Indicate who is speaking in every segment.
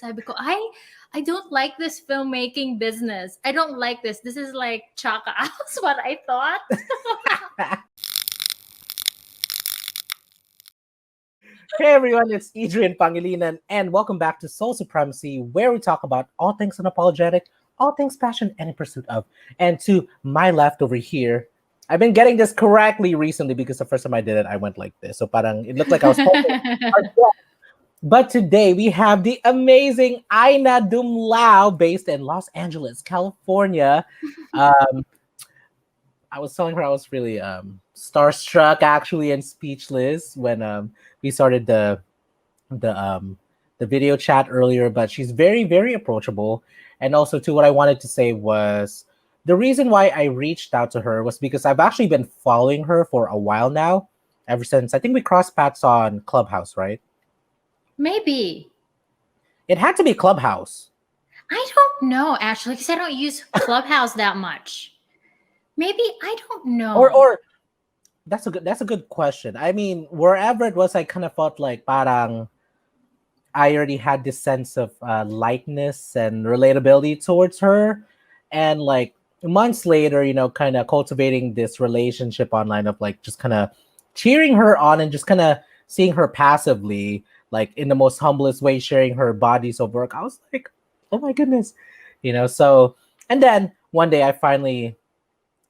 Speaker 1: Sabi ko, I don't like this filmmaking business. I don't like this. This is like Chaka House, what I thought.
Speaker 2: Hey everyone, it's Adrian Pangilinan, and welcome back to Soul Supremacy, where we talk about all things unapologetic, all things passion and in pursuit of. And to my left over here, I've been getting this correctly recently because the first time I did it, I went like this. So parang it looked like I was holding. But today we have the amazing Aina Dumlao, based in Los Angeles, California. Um, I was telling her I was really starstruck actually and speechless when we started the um the video chat earlier, but she's very very approachable. And also too, what I wanted to say was the reason why I reached out to her was because I've actually been following her for a while now, ever since I think we crossed paths on Clubhouse, right?
Speaker 1: Maybe.
Speaker 2: It had to be Clubhouse.
Speaker 1: I don't know, actually, because I don't use Clubhouse that much. Maybe, I don't know.
Speaker 2: Or that's a good question. I mean, wherever it was, I kind of felt like parang I already had this sense of likeness and relatability towards her, and like months later, kind of cultivating this relationship online of like just kind of cheering her on and just kind of seeing her passively, like in the most humblest way, sharing her bodies of work. I was like, oh my goodness, So, and then one day I finally,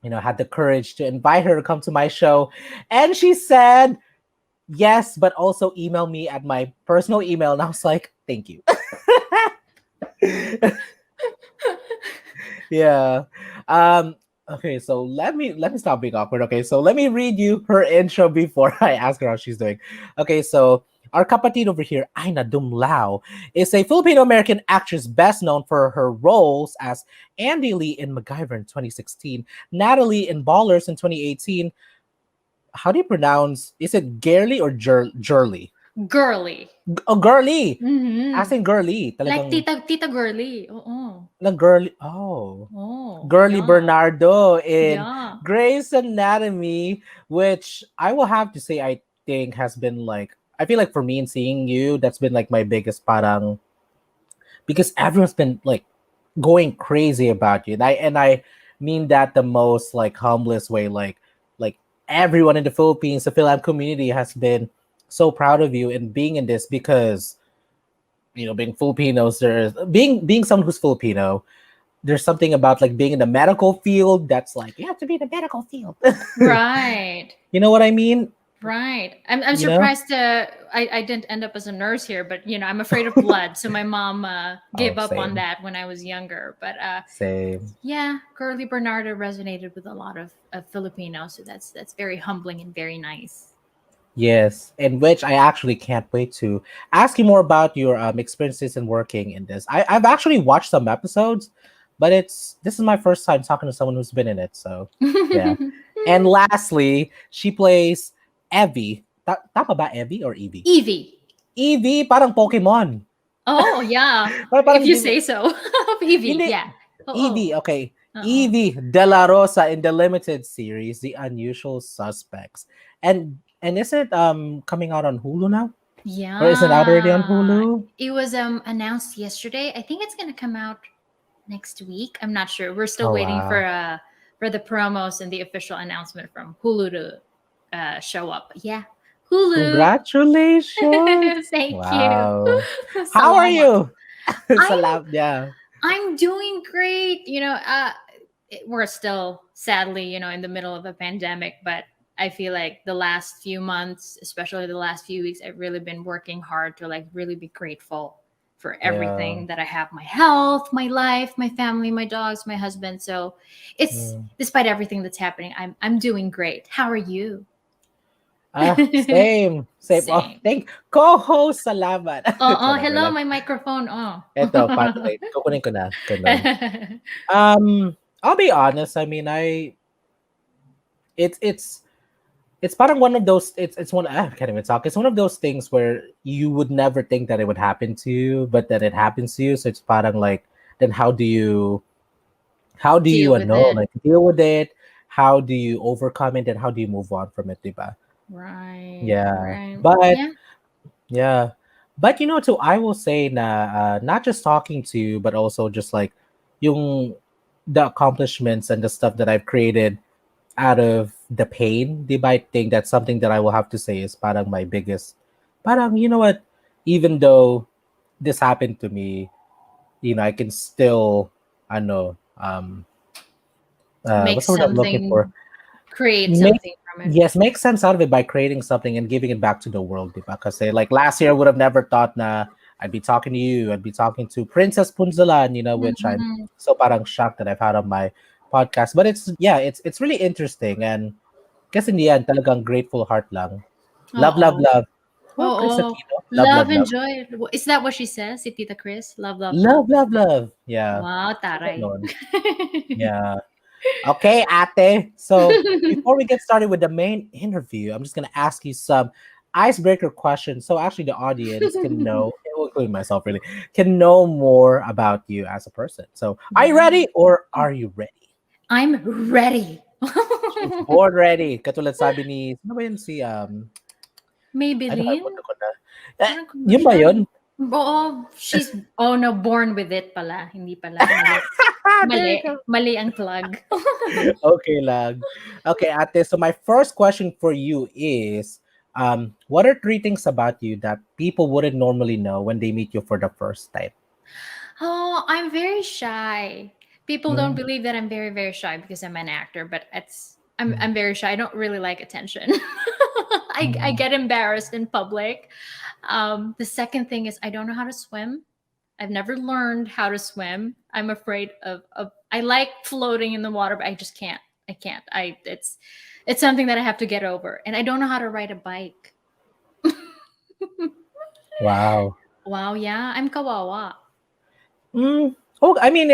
Speaker 2: had the courage to invite her to come to my show, and she said yes, but also email me at my personal email. And I was like, thank you. Yeah. Okay, so let me stop being awkward. Okay, so let me read you her intro before I ask her how she's doing. Okay, so our kapatid over here, Aina Dumlao, is a Filipino-American actress best known for her roles as Andy Lee in MacGyver in 2016, Natalie in Ballers in 2018. How do you pronounce? Is it Girly or Jurly?
Speaker 1: Girly.
Speaker 2: Oh, Girly.
Speaker 1: Mm-hmm.
Speaker 2: As in Girly.
Speaker 1: Like Tita Girly. Oo.
Speaker 2: Na Girly. Oh.
Speaker 1: Oh.
Speaker 2: Girly
Speaker 1: Yeah.
Speaker 2: Bernardo in
Speaker 1: Yeah.
Speaker 2: Grey's Anatomy, which I will have to say I think has been like, I feel like for me in seeing you, that's been like my biggest parang, because everyone's been like going crazy about you. And I mean that the most like humblest way, like everyone in the Philippines, the Phil community has been so proud of you and being in this because being Filipinos, there's being someone who's Filipino, there's something about like being in the medical field that's like you have to be in the medical field.
Speaker 1: Right.
Speaker 2: You know what I mean?
Speaker 1: Right. I'm
Speaker 2: You know?
Speaker 1: surprised I didn't end up as a nurse here, but I'm afraid of blood, so my mom gave up on
Speaker 2: Same.
Speaker 1: that when I was younger. But
Speaker 2: Same.
Speaker 1: yeah, Girly Bernardo resonated with a lot of Filipinos, so that's very humbling and very nice.
Speaker 2: Yes, in which I actually can't wait to ask you more about your experiences in working in this. I've actually watched some episodes, but this is my first time talking to someone who's been in it. So yeah. And lastly, she plays Evie. Tama ba Evie or Evie?
Speaker 1: Evie.
Speaker 2: Evie, parang Pokemon.
Speaker 1: Oh yeah,
Speaker 2: Parang
Speaker 1: if you say so. Evie,
Speaker 2: Hindi.
Speaker 1: yeah.
Speaker 2: Evie, okay. Evie De La Rosa in the limited series, The Unusual Suspects. And is it coming out on Hulu now?
Speaker 1: Yeah.
Speaker 2: Or is it out already on Hulu?
Speaker 1: It was announced yesterday. I think it's gonna come out next week. I'm not sure. We're still waiting
Speaker 2: Wow.
Speaker 1: for the promos and the official announcement from Hulu to show up. Yeah, Hulu.
Speaker 2: Congratulations.
Speaker 1: Thank
Speaker 2: Wow.
Speaker 1: you.
Speaker 2: How are
Speaker 1: Salamat.
Speaker 2: you? Yeah.
Speaker 1: I'm doing great. We're still sadly, in the middle of a pandemic, but I feel like the last few months, especially the last few weeks, I've really been working hard to like really be grateful for everything that I have, my health, my life, my family, my dogs, my husband. So it's despite everything that's happening, I'm doing great. How are you?
Speaker 2: Same. Oh, thank co-host salamat.
Speaker 1: Hello, my microphone.
Speaker 2: Eto, wait, kukunin ko na. I'll be honest. I mean, it's part of one of those. It's one. I can't even talk. It's one of those things where you would never think that it would happen to you, but then it happens to you. So it's parang like, then how do you
Speaker 1: Deal with it.
Speaker 2: like deal with it? How do you overcome it, and how do you move on from it, diba?
Speaker 1: Right.
Speaker 2: Yeah,
Speaker 1: Right.
Speaker 2: but
Speaker 1: Yeah.
Speaker 2: yeah, But too, I will say na not just talking to you, but also just like yung the accomplishments and the stuff that I've created out of the pain. Di ba? I think that's something that I will have to say is parang my biggest. Parang you know what? Even though this happened to me, I can still, I know,
Speaker 1: Make
Speaker 2: what's the word I'm looking for?
Speaker 1: something, create
Speaker 2: Make
Speaker 1: something from it.
Speaker 2: Yes, make sense out of it by creating something and giving it back to the world, diba? Because like last year, I would have never thought na I'd be talking to you, I'd be talking to Princess Punzalan, which I'm
Speaker 1: Mhm.
Speaker 2: so parang shocked that I've had on my podcast. But it's really interesting, and guess in the end, talagang grateful heart lang. Love, love,
Speaker 1: Oo.
Speaker 2: love. Oh, Chris
Speaker 1: Oo.
Speaker 2: Aquino. Love, love,
Speaker 1: Love
Speaker 2: love.
Speaker 1: and joy. Is that what she says? Si Tita Chris? Love, love, love.
Speaker 2: Love, love, love. Yeah.
Speaker 1: Wow,
Speaker 2: So
Speaker 1: taray.
Speaker 2: ganon. Yeah. Okay, ate. So before we get started with the main interview, I'm just gonna ask you some icebreaker questions. So actually the audience can know, including myself really, can know more about you as a person. So are you
Speaker 1: Yeah.
Speaker 2: ready or are you ready?
Speaker 1: I'm ready.
Speaker 2: She's born ready. Katulad sabi ni, sino ba yun si, ay
Speaker 1: Maybelline?
Speaker 2: nakalimutan ko na.
Speaker 1: Parang
Speaker 2: Yun ba
Speaker 1: commercial.
Speaker 2: yun?
Speaker 1: Oo, oh no, born with it pala. Hindi pala, mali.
Speaker 2: There
Speaker 1: Mali.
Speaker 2: you go.
Speaker 1: Mali ang plug.
Speaker 2: Okay lang. Okay, ate. So my first question for you is, what are three things about you that people wouldn't normally know when they meet you for the first time?
Speaker 1: Oh, I'm very shy. People don't
Speaker 2: Mm,
Speaker 1: believe that I'm very, very shy because I'm an actor, but
Speaker 2: mm,
Speaker 1: I'm very shy. I don't really like attention. I
Speaker 2: mm.
Speaker 1: get embarrassed in public. The second thing is I don't know how to swim. I've never learned how to swim. I'm afraid of I like floating in the water, but I just can't. I can't. I it's something that I have to get over. And I don't know how to ride a bike.
Speaker 2: Wow.
Speaker 1: Wow, yeah, I'm kawawa.
Speaker 2: Mm. Oh, I mean,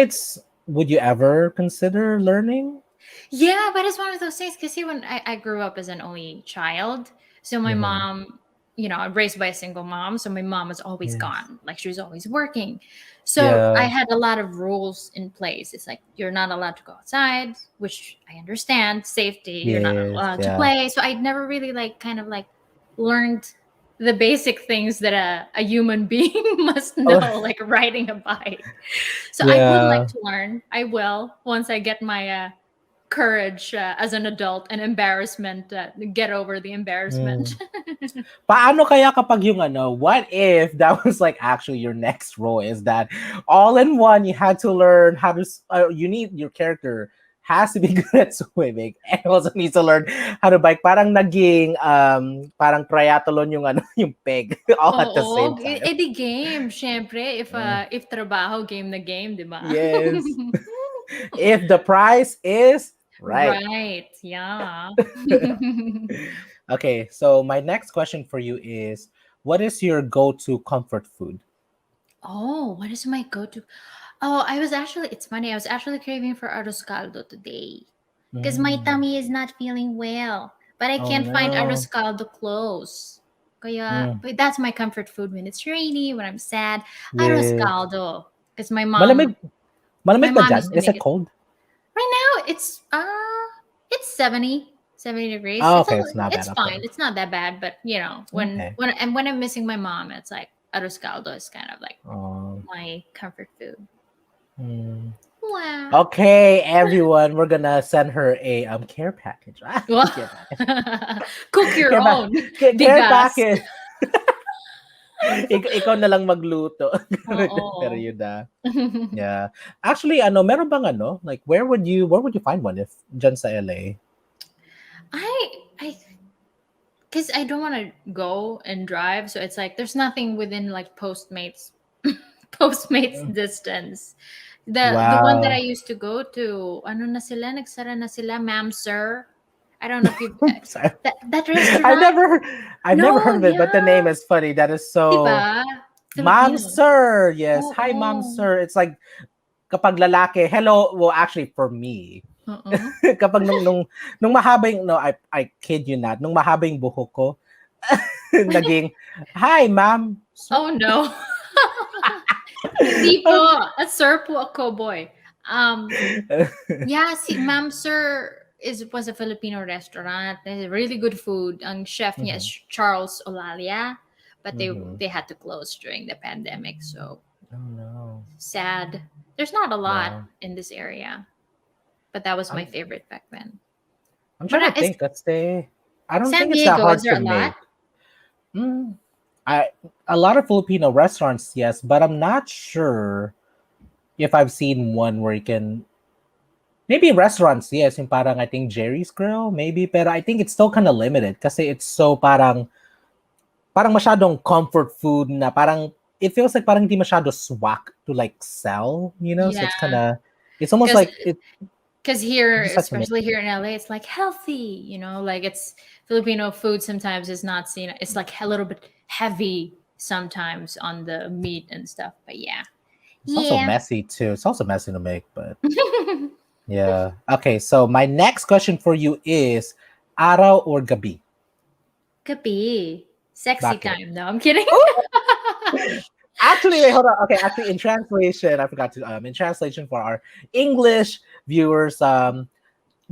Speaker 2: would you ever consider learning?
Speaker 1: Yeah, but it's one of those things because see, when I grew up as an only child, so my
Speaker 2: Mm-hmm.
Speaker 1: mom, I'm raised by a single mom, so my mom was always
Speaker 2: Yes.
Speaker 1: gone, like she was always working. So I
Speaker 2: Yeah.
Speaker 1: had a lot of rules in place. It's like you're not allowed to go outside, which I understand, safety. You're not
Speaker 2: Yes.
Speaker 1: allowed to
Speaker 2: Yeah.
Speaker 1: play. So I never really like kind of like learned the basic things that a human being must
Speaker 2: Oh,
Speaker 1: know, like riding a bike. So I would like
Speaker 2: yeah.
Speaker 1: to learn. I will once I get my courage as an adult and embarrassment, get over the embarrassment.
Speaker 2: Mm. Paano kaya kapag yung what if that was like actually your next role is that all in one you had to learn how to you need your character has to be good at swimming and also needs to learn how to bike parang naging parang triathlon yung yung peg all at the same
Speaker 1: Oo,
Speaker 2: time.
Speaker 1: di game, syempre
Speaker 2: Uh,
Speaker 1: if trabaho game na game, 'di ba?
Speaker 2: yes. If the price is right.
Speaker 1: Right, yeah.
Speaker 2: Okay, so my next question for you is what is your go-to comfort food?
Speaker 1: Oh, what is my go-to? Oh, it's funny, I was actually craving for arroz caldo today because my
Speaker 2: Mm.
Speaker 1: tummy is not feeling well, but I
Speaker 2: Oh
Speaker 1: can't find
Speaker 2: no.
Speaker 1: arroz caldo close. Kaya,
Speaker 2: Mm.
Speaker 1: but that's my comfort food when it's rainy, when I'm sad. Arroz
Speaker 2: Yes.
Speaker 1: caldo. Because
Speaker 2: Malamig,
Speaker 1: my
Speaker 2: malamig ba
Speaker 1: mom
Speaker 2: dyan?
Speaker 1: used to
Speaker 2: Is
Speaker 1: make
Speaker 2: it
Speaker 1: it.
Speaker 2: cold?
Speaker 1: Right now, it's 70 degrees.
Speaker 2: Oh, okay, it's not
Speaker 1: It's
Speaker 2: bad. Okay.
Speaker 1: fine. It's not that bad. But
Speaker 2: Okay.
Speaker 1: when I'm missing my mom, it's like arroz caldo is kind of like
Speaker 2: Oh.
Speaker 1: my comfort food.
Speaker 2: Mm.
Speaker 1: Wow.
Speaker 2: Okay, everyone, we're gonna send her a care package.
Speaker 1: Wow.
Speaker 2: Care package.
Speaker 1: Cook your
Speaker 2: Care,
Speaker 1: own
Speaker 2: care
Speaker 1: bigas.
Speaker 2: package. Ikaw na lang magluto. Pero
Speaker 1: Oo.
Speaker 2: yun na. Yeah. Actually, meron bang like where would you find one if dyan sa LA?
Speaker 1: I because I don't want to go and drive, so it's like there's nothing within like Postmates, Postmates
Speaker 2: Mm.
Speaker 1: distance. The one that I
Speaker 2: Wow.
Speaker 1: used to go to, ano na sila, nagsara na sila, ma'am, sir. I don't know if you
Speaker 2: Sorry.
Speaker 1: that
Speaker 2: I've
Speaker 1: restaurant.
Speaker 2: never I've never heard
Speaker 1: No,
Speaker 2: of it, but the name
Speaker 1: yeah,
Speaker 2: is funny. That is so
Speaker 1: diba?
Speaker 2: Mom
Speaker 1: Filipino.
Speaker 2: Sir. Yes. Hi Mom
Speaker 1: Oo.
Speaker 2: Sir. It's like kapag lalaki, hello, well actually for me,
Speaker 1: Oo.
Speaker 2: kapag nung mahaba yung, no, I kid you not, nung mahaba yung buhok ko, naging, hi, ma'am, sir.
Speaker 1: Oh no. Hindi po. A sir po ako, boy. Yeah, si Ma'am Sir was a Filipino restaurant. There's really good food. Ang chef niya is
Speaker 2: Mhm.
Speaker 1: Charles Olalia. but
Speaker 2: Mm-hmm.
Speaker 1: they had to close during the pandemic. So
Speaker 2: Oh no.
Speaker 1: sad. There's not a lot
Speaker 2: Yeah.
Speaker 1: in this area, but that was my
Speaker 2: I'm
Speaker 1: favorite back then.
Speaker 2: I'm
Speaker 1: But
Speaker 2: trying to
Speaker 1: it's
Speaker 2: think. Let's say I don't
Speaker 1: San
Speaker 2: think it's that
Speaker 1: Diego. Is
Speaker 2: hard
Speaker 1: there
Speaker 2: to
Speaker 1: a lot?
Speaker 2: make. Mm, I a lot of Filipino restaurants, yes, but I'm not sure if I've seen one where you can maybe restaurants, yes, yung parang I think Jerry's Grill, maybe, pero I think it's still kind of limited kasi it's so parang masyadong comfort food na parang it feels like parang hindi masyado swak to like sell, you know? So
Speaker 1: Yeah,
Speaker 2: it's almost
Speaker 1: because
Speaker 2: like it you
Speaker 1: here,
Speaker 2: just have to make
Speaker 1: especially
Speaker 2: it.
Speaker 1: here in LA, it's like healthy. Like it's Filipino food. Sometimes is not seen. It's like a little bit heavy sometimes on the meat and stuff. But yeah,
Speaker 2: It's also
Speaker 1: yeah.
Speaker 2: messy too. It's also messy to make, but yeah. Okay, so my next question for you is araw or gabi?
Speaker 1: Could be sexy
Speaker 2: Bakit?
Speaker 1: time. No, I'm kidding.
Speaker 2: Actually, wait, hold on. Okay, actually, in translation, I forgot to in translation for our English viewers,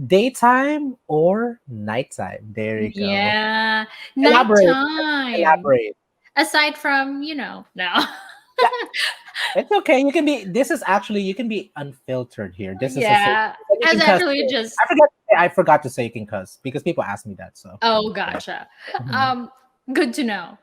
Speaker 2: daytime or nighttime. There you go.
Speaker 1: Yeah,
Speaker 2: Elaborate.
Speaker 1: nighttime.
Speaker 2: Elaborate.
Speaker 1: Aside from no.
Speaker 2: Yeah, it's okay. You can be. This is actually you can be unfiltered here. This is a safe.
Speaker 1: Yeah,
Speaker 2: And you
Speaker 1: I was
Speaker 2: can cuss.
Speaker 1: actually
Speaker 2: Too.
Speaker 1: just.
Speaker 2: I forgot to say you can cuss because people ask me that. So
Speaker 1: Oh,
Speaker 2: yeah.
Speaker 1: gotcha.
Speaker 2: Mhm.
Speaker 1: Good to know.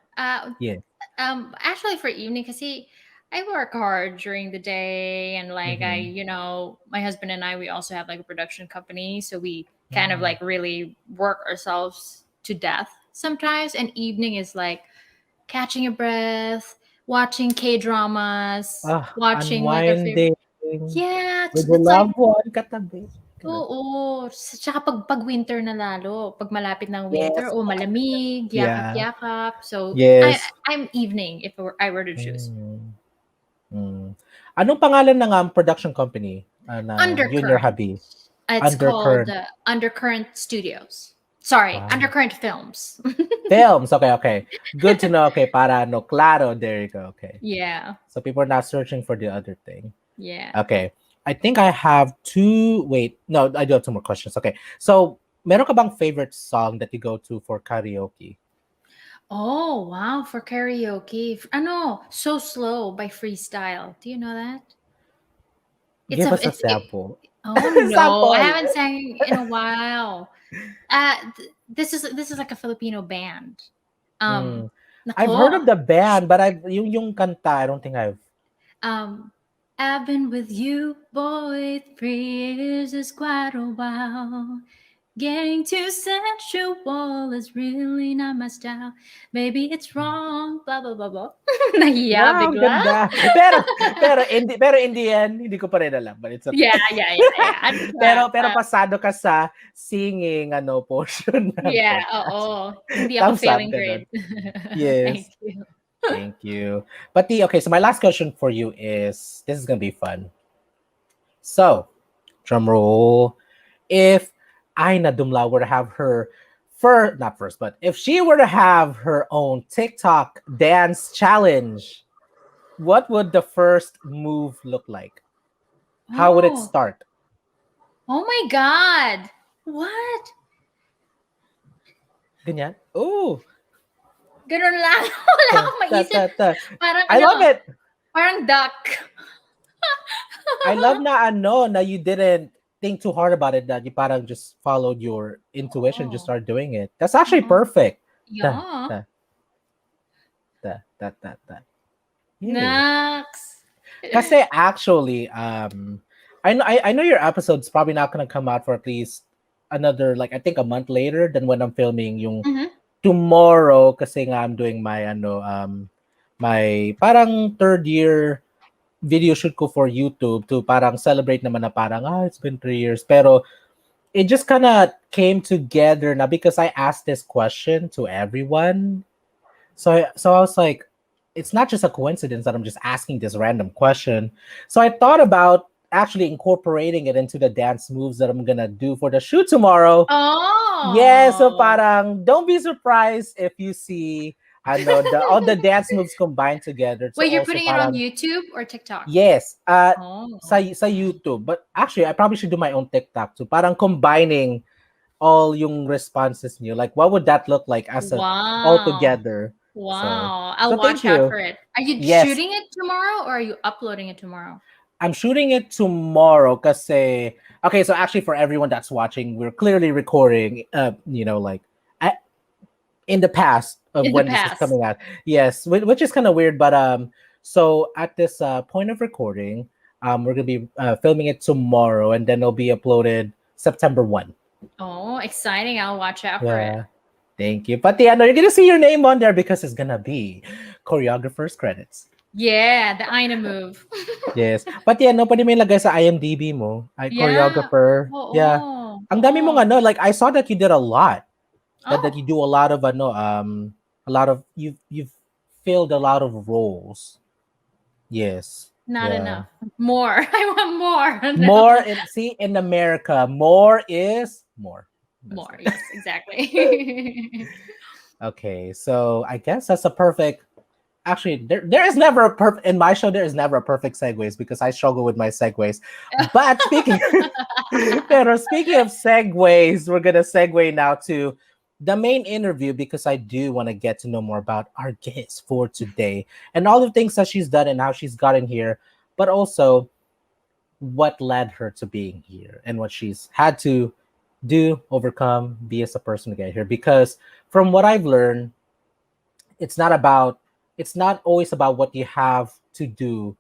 Speaker 2: Yeah.
Speaker 1: Actually, for evening, cause see, I work hard during the day, and like
Speaker 2: Mm-hmm.
Speaker 1: my husband and I, we also have like a production company, so we kind of
Speaker 2: Mm.
Speaker 1: like really work ourselves to death sometimes. And evening is like catching a breath, watching K dramas,
Speaker 2: Ah,
Speaker 1: watching like our favorite.
Speaker 2: unwinding
Speaker 1: Yeah,
Speaker 2: with your
Speaker 1: it's like
Speaker 2: loved one, katabi. Ganun.
Speaker 1: oo. Tsaka pag winter na lalo, pag malapit ng winter,
Speaker 2: Yes.
Speaker 1: malamig,
Speaker 2: Yeah.
Speaker 1: yakap-yakap. So,
Speaker 2: Yes.
Speaker 1: I'm evening if I were to choose.
Speaker 2: Mm. Mm. Anong pangalan ng production company na you and your
Speaker 1: Undercurrent.
Speaker 2: hubby?
Speaker 1: It's called
Speaker 2: Undercurrent.
Speaker 1: Undercurrent Studios. Sorry,
Speaker 2: Wow.
Speaker 1: Undercurrent Films.
Speaker 2: Films. Okay, okay. Good to know. Okay, para no claro. There you go. Okay.
Speaker 1: Yeah.
Speaker 2: So people are not searching for the other thing.
Speaker 1: Yeah.
Speaker 2: Okay. I think I have two. Wait, no, I do have two more questions. Okay. So, meron ka bang favorite song that you go to for karaoke?
Speaker 1: Oh, wow, for karaoke. Ano, So Slow by Freestyle. Do you know that? It's
Speaker 2: Give
Speaker 1: a
Speaker 2: us a sample.
Speaker 1: oh no, I
Speaker 2: Sample.
Speaker 1: haven't sang in a while. This is like a Filipino band. Um,
Speaker 2: Mm. I've heard
Speaker 1: nako,
Speaker 2: of the band, but yung kanta, I don't think I've.
Speaker 1: um, I've been with you, boy, 3 years is quite a while. Getting too sensual is really not my style. Maybe it's wrong, blah blah blah blah. Nahiya
Speaker 2: Wow,
Speaker 1: bigla.
Speaker 2: ganda. Pero in the end, hindi ko pa rin alam, but it's okay.
Speaker 1: Yeah.
Speaker 2: pero pasado ka sa singing portion ng
Speaker 1: Yeah,
Speaker 2: podcast.
Speaker 1: oo. Hindi ako
Speaker 2: Thumbs up,
Speaker 1: failing
Speaker 2: ganun.
Speaker 1: grade. Thank
Speaker 2: Yes,
Speaker 1: you.
Speaker 2: thank you. But okay, so my last question for you is this is gonna be fun. So, drum roll. If Aina Dumlao were to have her first, not first, but if she were to have her own TikTok dance challenge, what would the first move look like? How would it
Speaker 1: Oh,
Speaker 2: start?
Speaker 1: oh my God. What?
Speaker 2: Ganyan? Oh,
Speaker 1: Ganun lang. Wala
Speaker 2: ta,
Speaker 1: akong
Speaker 2: ta,
Speaker 1: maisip.
Speaker 2: ta, ta.
Speaker 1: Parang
Speaker 2: I love it.
Speaker 1: parang duck.
Speaker 2: I love na you didn't think too hard about it, that you parang just followed your intuition, just
Speaker 1: Oo.
Speaker 2: start doing it. That's actually
Speaker 1: Oo.
Speaker 2: perfect. Ta,
Speaker 1: Yeah.
Speaker 2: ta, ta. Yay.
Speaker 1: Naks.
Speaker 2: Kasi actually, I know your episode's probably not gonna come out for at least another like I think a month later than when I'm filming yung
Speaker 1: Mhm.
Speaker 2: tomorrow kasi nga I'm doing my my parang third year video shoot ko for YouTube to parang celebrate naman na parang it's been 3 years pero it just kind of came together now because I asked this question to everyone. So I was like, it's not just a coincidence that I'm just asking this random question. So I thought about actually incorporating it into the dance moves that I'm gonna do for the shoot tomorrow. Yeah, so
Speaker 1: Oh.
Speaker 2: parang don't be surprised if you see I know all the dance moves combined together. So
Speaker 1: Wait, you're
Speaker 2: also
Speaker 1: putting it on
Speaker 2: parang
Speaker 1: YouTube or TikTok?
Speaker 2: yes,
Speaker 1: Oh.
Speaker 2: sa YouTube. But actually, I probably should do my own TikTok too. Parang combining all yung responses niyo. Like, what would that look like as a all
Speaker 1: Wow.
Speaker 2: together? So
Speaker 1: Wow. I'll
Speaker 2: thank
Speaker 1: watch out
Speaker 2: you.
Speaker 1: for it. Are you
Speaker 2: Yes,
Speaker 1: shooting it tomorrow or are you uploading it tomorrow?
Speaker 2: I'm shooting it tomorrow because okay, so actually for everyone that's watching, we're clearly recording like at, in the past of
Speaker 1: In the
Speaker 2: when this is
Speaker 1: past.
Speaker 2: coming out. Yes, which is kind of weird, but so at this point of recording, we're gonna be filming it tomorrow, and then it'll be uploaded September 1.
Speaker 1: Oh, exciting. I'll watch out for it.
Speaker 2: Yeah. Thank you. But yeah, no, you're gonna see your name on there because it's gonna be choreographer's credits.
Speaker 1: Yeah, the Aina move.
Speaker 2: Yes. But yeah, no, pwede mo ilagay sa IMDb mo. Ay,
Speaker 1: Yeah.
Speaker 2: choreographer. Yeah.
Speaker 1: Oo.
Speaker 2: Ang dami mong
Speaker 1: Oo.
Speaker 2: like I saw that you did a lot. That
Speaker 1: Oh,
Speaker 2: you do a lot of a lot of you've filled a lot of roles. Yes.
Speaker 1: not
Speaker 2: Yeah.
Speaker 1: enough. More. I want more.
Speaker 2: More
Speaker 1: No.
Speaker 2: in America, more is more. That's
Speaker 1: More.
Speaker 2: right.
Speaker 1: Yes, exactly.
Speaker 2: Okay, so I guess that's a perfect. Actually, there is never a perfect in my show. There is never a perfect segues because I struggle with my segues. But pero speaking of segues, we're gonna segue now to the main interview because I do want to get to know more about our guest for today and all the things that she's done and how she's gotten here, but also what led her to being here and what she's had to do, overcome, be as a person to get here. Because from what I've learned, it's not about it's not always about what you have to do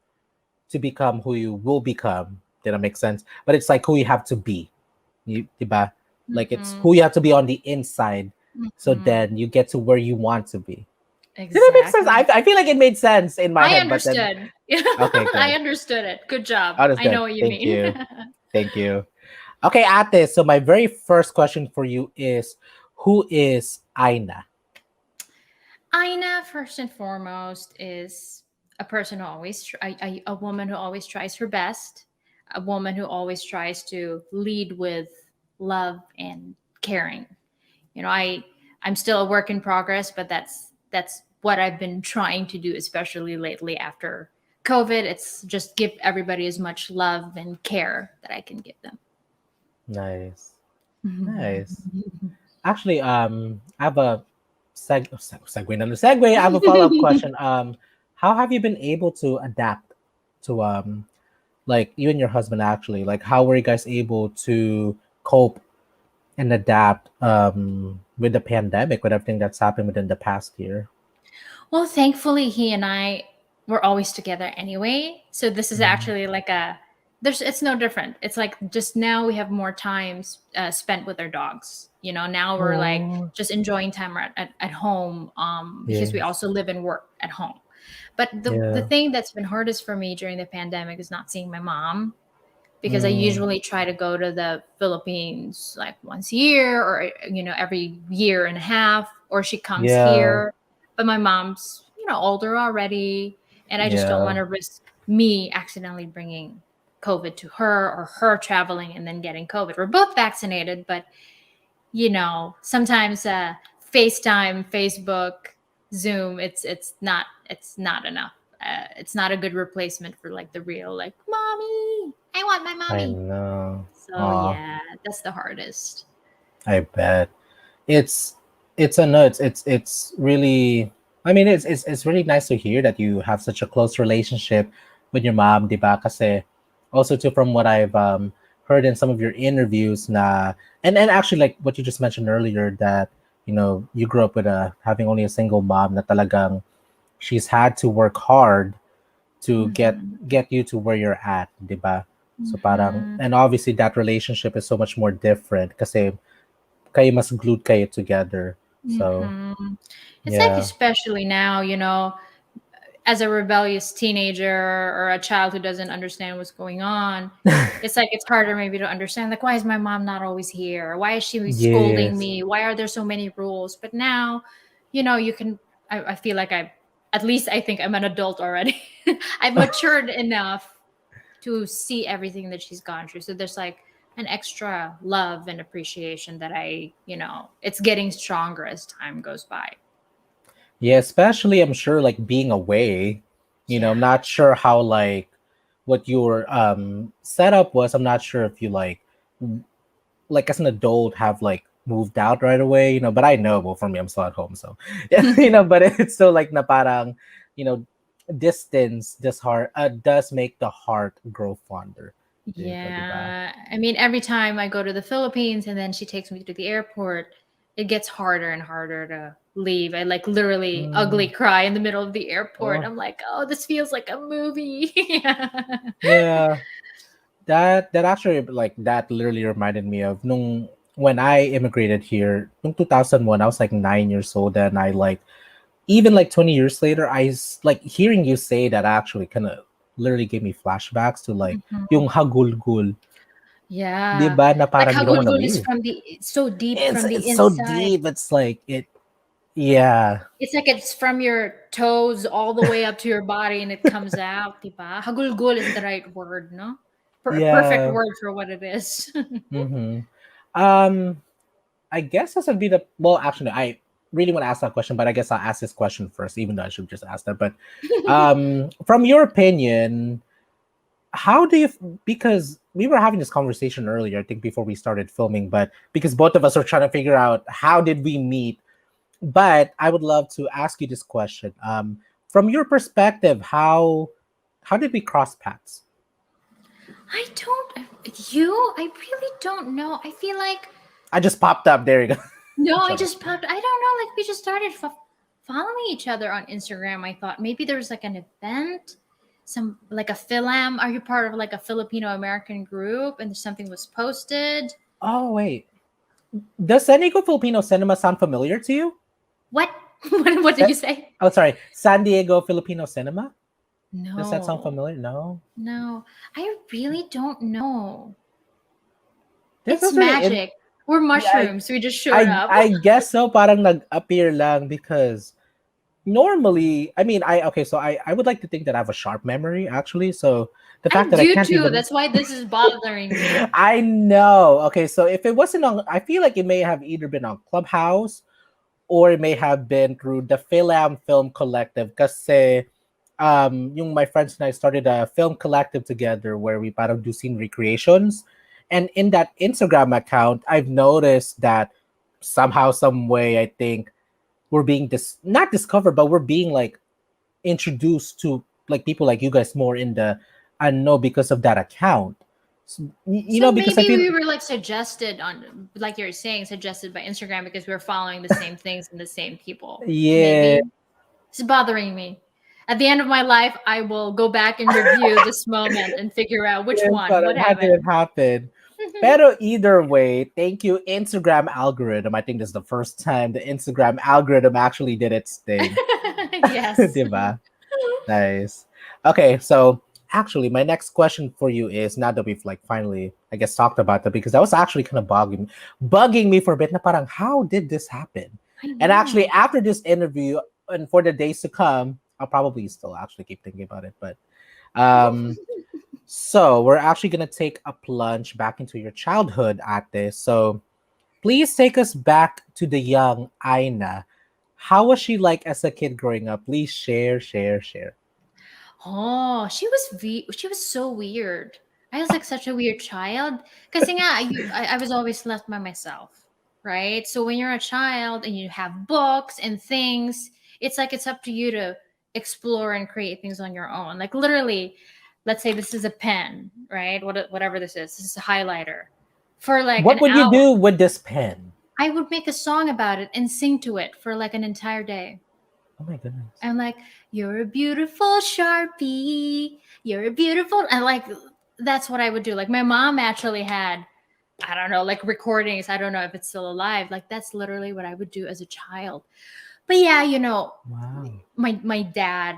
Speaker 2: to become who you will become. Did that make sense? But it's like who you have to be. Diba? Like it's
Speaker 1: Mhm.
Speaker 2: who you have to be on the inside so
Speaker 1: Mhm.
Speaker 2: then you get to where you want to be. Did it make sense?
Speaker 1: Exactly.
Speaker 2: I feel like it made sense in my
Speaker 1: I
Speaker 2: head, but then
Speaker 1: understood.
Speaker 2: okay,
Speaker 1: I
Speaker 2: good.
Speaker 1: understood it. Good job. I know
Speaker 2: Understood.
Speaker 1: what you
Speaker 2: Thank
Speaker 1: mean.
Speaker 2: you. Thank you. Okay, Ate. So my very first question for you is, who is Aina?
Speaker 1: Aina, first and foremost, is a person who always, a woman who always tries her best, a woman who always tries to lead with love and caring. You know, I'm still a work in progress, but that's what I've been trying to do, especially lately after COVID. It's just give everybody as much love and care that I can give them.
Speaker 2: Nice. Nice. Actually, I have a segue. Another segue. I have a follow up question. How have you been able to adapt to like you and your husband actually? Like, how were you guys able to cope and adapt with the pandemic, with everything that's happened within the past year?
Speaker 1: Well, thankfully, he and I were always together anyway. So this is
Speaker 2: Mm.
Speaker 1: actually like it's no different. It's like just now we have more times spent with our dogs. You know, now we're like
Speaker 2: Oh,
Speaker 1: just enjoying time at home because we
Speaker 2: yes.
Speaker 1: also live and work at home. But the
Speaker 2: Yeah.
Speaker 1: thing that's been hardest for me during the pandemic is not seeing my mom because I
Speaker 2: Mm,
Speaker 1: usually try to go to the Philippines like once a year or every year and a half or she comes
Speaker 2: yeah.
Speaker 1: here. But my mom's older already and I just don't
Speaker 2: Yeah.
Speaker 1: want to risk me accidentally bringing COVID to her or her traveling and then getting COVID. We're both vaccinated, but sometimes FaceTime, Facebook, Zoom, it's not enough. It's not a good replacement for like the real like mommy. I want my
Speaker 2: I
Speaker 1: mommy.
Speaker 2: know.
Speaker 1: So
Speaker 2: Aw,
Speaker 1: yeah, that's the hardest.
Speaker 2: I bet. It's it's a nuts. It's really. I mean, it's really nice to hear that you have such a close relationship with your mom, di ba? Kasi also too from what I've heard in some of your interviews na and actually like what you just mentioned earlier that you grew up with a having only a single mom na talagang she's had to work hard to
Speaker 1: Mm-hmm.
Speaker 2: get you to where you're at, di ba? So parang
Speaker 1: Mm-hmm.
Speaker 2: and obviously that relationship is so much more different kasi kayo mas glued kayo together. So,
Speaker 1: Mm-hmm. It's like
Speaker 2: yeah.
Speaker 1: especially now, as a rebellious teenager or a child who doesn't understand what's going on, it's like it's harder maybe to understand like why is my mom not always here? Why is she scolding
Speaker 2: Yes.
Speaker 1: me? Why are there so many rules? But now, you can I feel like at least I think I'm an adult already. I've matured enough to see everything that she's gone through. So there's like an extra love and appreciation that it's getting stronger as time goes by.
Speaker 2: Yeah, especially I'm sure like being away, I'm
Speaker 1: Yeah.
Speaker 2: not sure how like what your setup was. I'm not sure if you like as an adult have like moved out right away, but I know, well, for me, I'm still at home, so but it's still like na parang, you know, distance does make the heart grow fonder. Diba?
Speaker 1: Yeah. I mean, every time I go to the Philippines and then she takes me to the airport, it gets harder and harder to leave. I like literally ugly
Speaker 2: Mm,
Speaker 1: cry in the middle of the airport.
Speaker 2: oh,
Speaker 1: I'm like, oh, this feels like a movie. Yeah.
Speaker 2: yeah. That actually, like, that literally reminded me of nung when I immigrated here, in 2001. I was like 9 years old, and I like even like 20 years later, like hearing you say that actually kind of literally gave me flashbacks to like
Speaker 1: Mhm.
Speaker 2: yung hagulgul, di
Speaker 1: Yeah.
Speaker 2: ba, na
Speaker 1: Like
Speaker 2: parang you don't want to
Speaker 1: Hagulgul is
Speaker 2: leave.
Speaker 1: from the it's so deep
Speaker 2: It's
Speaker 1: from the
Speaker 2: it's so
Speaker 1: inside.
Speaker 2: deep. It's like yeah,
Speaker 1: It's like it's from your toes all the way up to your body and it comes out, diba? Hagulgul is the right word, no? Perfect
Speaker 2: yeah.
Speaker 1: word for what it is.
Speaker 2: Mm-hmm. Um, I guess this would be the well. Actually, I really want to ask that question, but I guess I'll ask this question first, even though I should just ask that. But from your opinion, how do you? Because we were having this conversation earlier, I think before we started filming, but because both of us are trying to figure out how did we meet. But I would love to ask you this question. From your perspective, how did we cross paths?
Speaker 1: I don't you? I really don't know. I feel like
Speaker 2: I just popped up. There you go.
Speaker 1: no, I
Speaker 2: Shut up.
Speaker 1: just popped. I don't know. Like we just started following each other on Instagram. I thought maybe there was like an event, some like a philam. Are you part of like a Filipino American group? And something was posted.
Speaker 2: Oh wait, does San Diego Filipino cinema sound familiar to you?
Speaker 1: What? What did
Speaker 2: Sa-
Speaker 1: you say?
Speaker 2: oh, sorry, San Diego Filipino cinema. Does that sound
Speaker 1: No,
Speaker 2: familiar? No.
Speaker 1: no. I really don't know.
Speaker 2: This
Speaker 1: It's
Speaker 2: was really in.
Speaker 1: magic. We're
Speaker 2: Yeah,
Speaker 1: mushrooms. We just showed
Speaker 2: I
Speaker 1: up.
Speaker 2: I guess so. Parang nag-appear lang because normally, I mean, I would like to think that I have a sharp memory actually. So the fact
Speaker 1: I
Speaker 2: that I
Speaker 1: do
Speaker 2: can't
Speaker 1: too.
Speaker 2: even
Speaker 1: That's why this is bothering me.
Speaker 2: I know. Okay, so if it wasn't on, I feel like it may have either been on Clubhouse or it may have been through the Philam Film Collective. Kasi yung my friends and I started a film collective together where we parang do scene recreations. And in that Instagram account, I've noticed that somehow, some way, I think we're being not discovered, but we're being like introduced to like people like you guys more in the I know because of that account. So,
Speaker 1: So
Speaker 2: because I
Speaker 1: maybe
Speaker 2: feel
Speaker 1: we were like suggested on, like you're saying, suggested by Instagram because we're following the same things and the same people.
Speaker 2: yeah,
Speaker 1: Maybe it's bothering me. At the end of my life, I will go back and review this moment and figure out which one,
Speaker 2: parang
Speaker 1: what
Speaker 2: how did it
Speaker 1: happened.
Speaker 2: happen? Pero either way, thank you, Instagram algorithm. I think this is the first time the Instagram algorithm actually did its thing.
Speaker 1: Yes.
Speaker 2: Diba? Nice. Okay, so actually, my next question for you is now that we've like finally, I guess, talked about that because that was actually kind of bugging me for a bit. Na parang, how did this happen?
Speaker 1: I
Speaker 2: And actually,
Speaker 1: know.
Speaker 2: after this interview and for the days to come, I'll probably still actually keep thinking about it. But um, so we're actually gonna take a plunge back into your childhood at this. So please take us back to the young Aina. How was she like as a kid growing up? Please share, share, share.
Speaker 1: Oh, she was so weird. I was like such a weird child. Kasi nga, I was always left by myself, right? So when you're a child and you have books and things, it's like it's up to you to explore and create things on your own. Like literally, let's say this is a pen, right? Whatever this is a highlighter. For like
Speaker 2: What
Speaker 1: an
Speaker 2: would you
Speaker 1: hour,
Speaker 2: do with this pen?
Speaker 1: I would make a song about it and sing to it for like an entire day.
Speaker 2: Oh my goodness.
Speaker 1: I'm like, you're a beautiful Sharpie. You're a beautiful. And like, that's what I would do. Like, my mom actually had, I don't know, like recordings. I don't know if it's still alive. Like, that's literally what I would do as a child. But yeah,
Speaker 2: Wow.
Speaker 1: my dad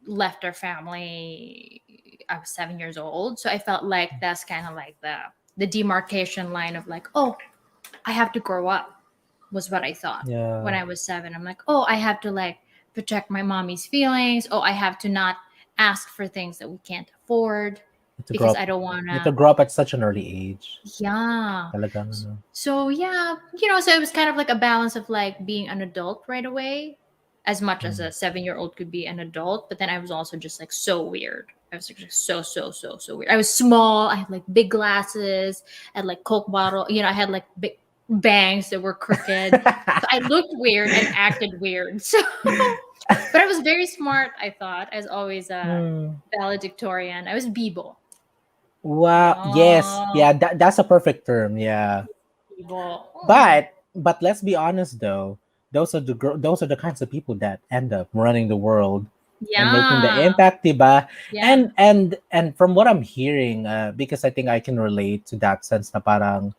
Speaker 1: left our family. I was 7 years old. So I felt like that's kind of like the demarcation line of like, oh, I have to grow up was what I thought when
Speaker 2: Yeah.
Speaker 1: I was 7. I'm like, oh, I have to like protect my mommy's feelings. Oh, I have to not ask for things that we can't afford
Speaker 2: You have to grow
Speaker 1: because
Speaker 2: up.
Speaker 1: I don't want
Speaker 2: You have to
Speaker 1: to.
Speaker 2: grow up at such an early age.
Speaker 1: Yeah.
Speaker 2: Talagang ano.
Speaker 1: So, yeah, so it was kind of like a balance of like being an adult right away, as much as
Speaker 2: Mm.
Speaker 1: a 7-year-old could be an adult. But then I was also just like so weird. I was like just so weird. I was small. I had like big glasses. I had like Coke bottle. I had like big. bangs that were crooked. So I looked weird and acted weird. So, but I was very smart. I thought, as always, a
Speaker 2: Hmm.
Speaker 1: valedictorian. I was Bibo.
Speaker 2: Wow. Yes.
Speaker 1: Oh,
Speaker 2: Yeah. That's a perfect term. Yeah.
Speaker 1: Bibo. Oh.
Speaker 2: But let's be honest though. Those are the kinds of people that end up running the world and making the
Speaker 1: Yeah.
Speaker 2: impact, diba?
Speaker 1: Yeah.
Speaker 2: And from what I'm hearing, because I think I can relate to that sense na parang,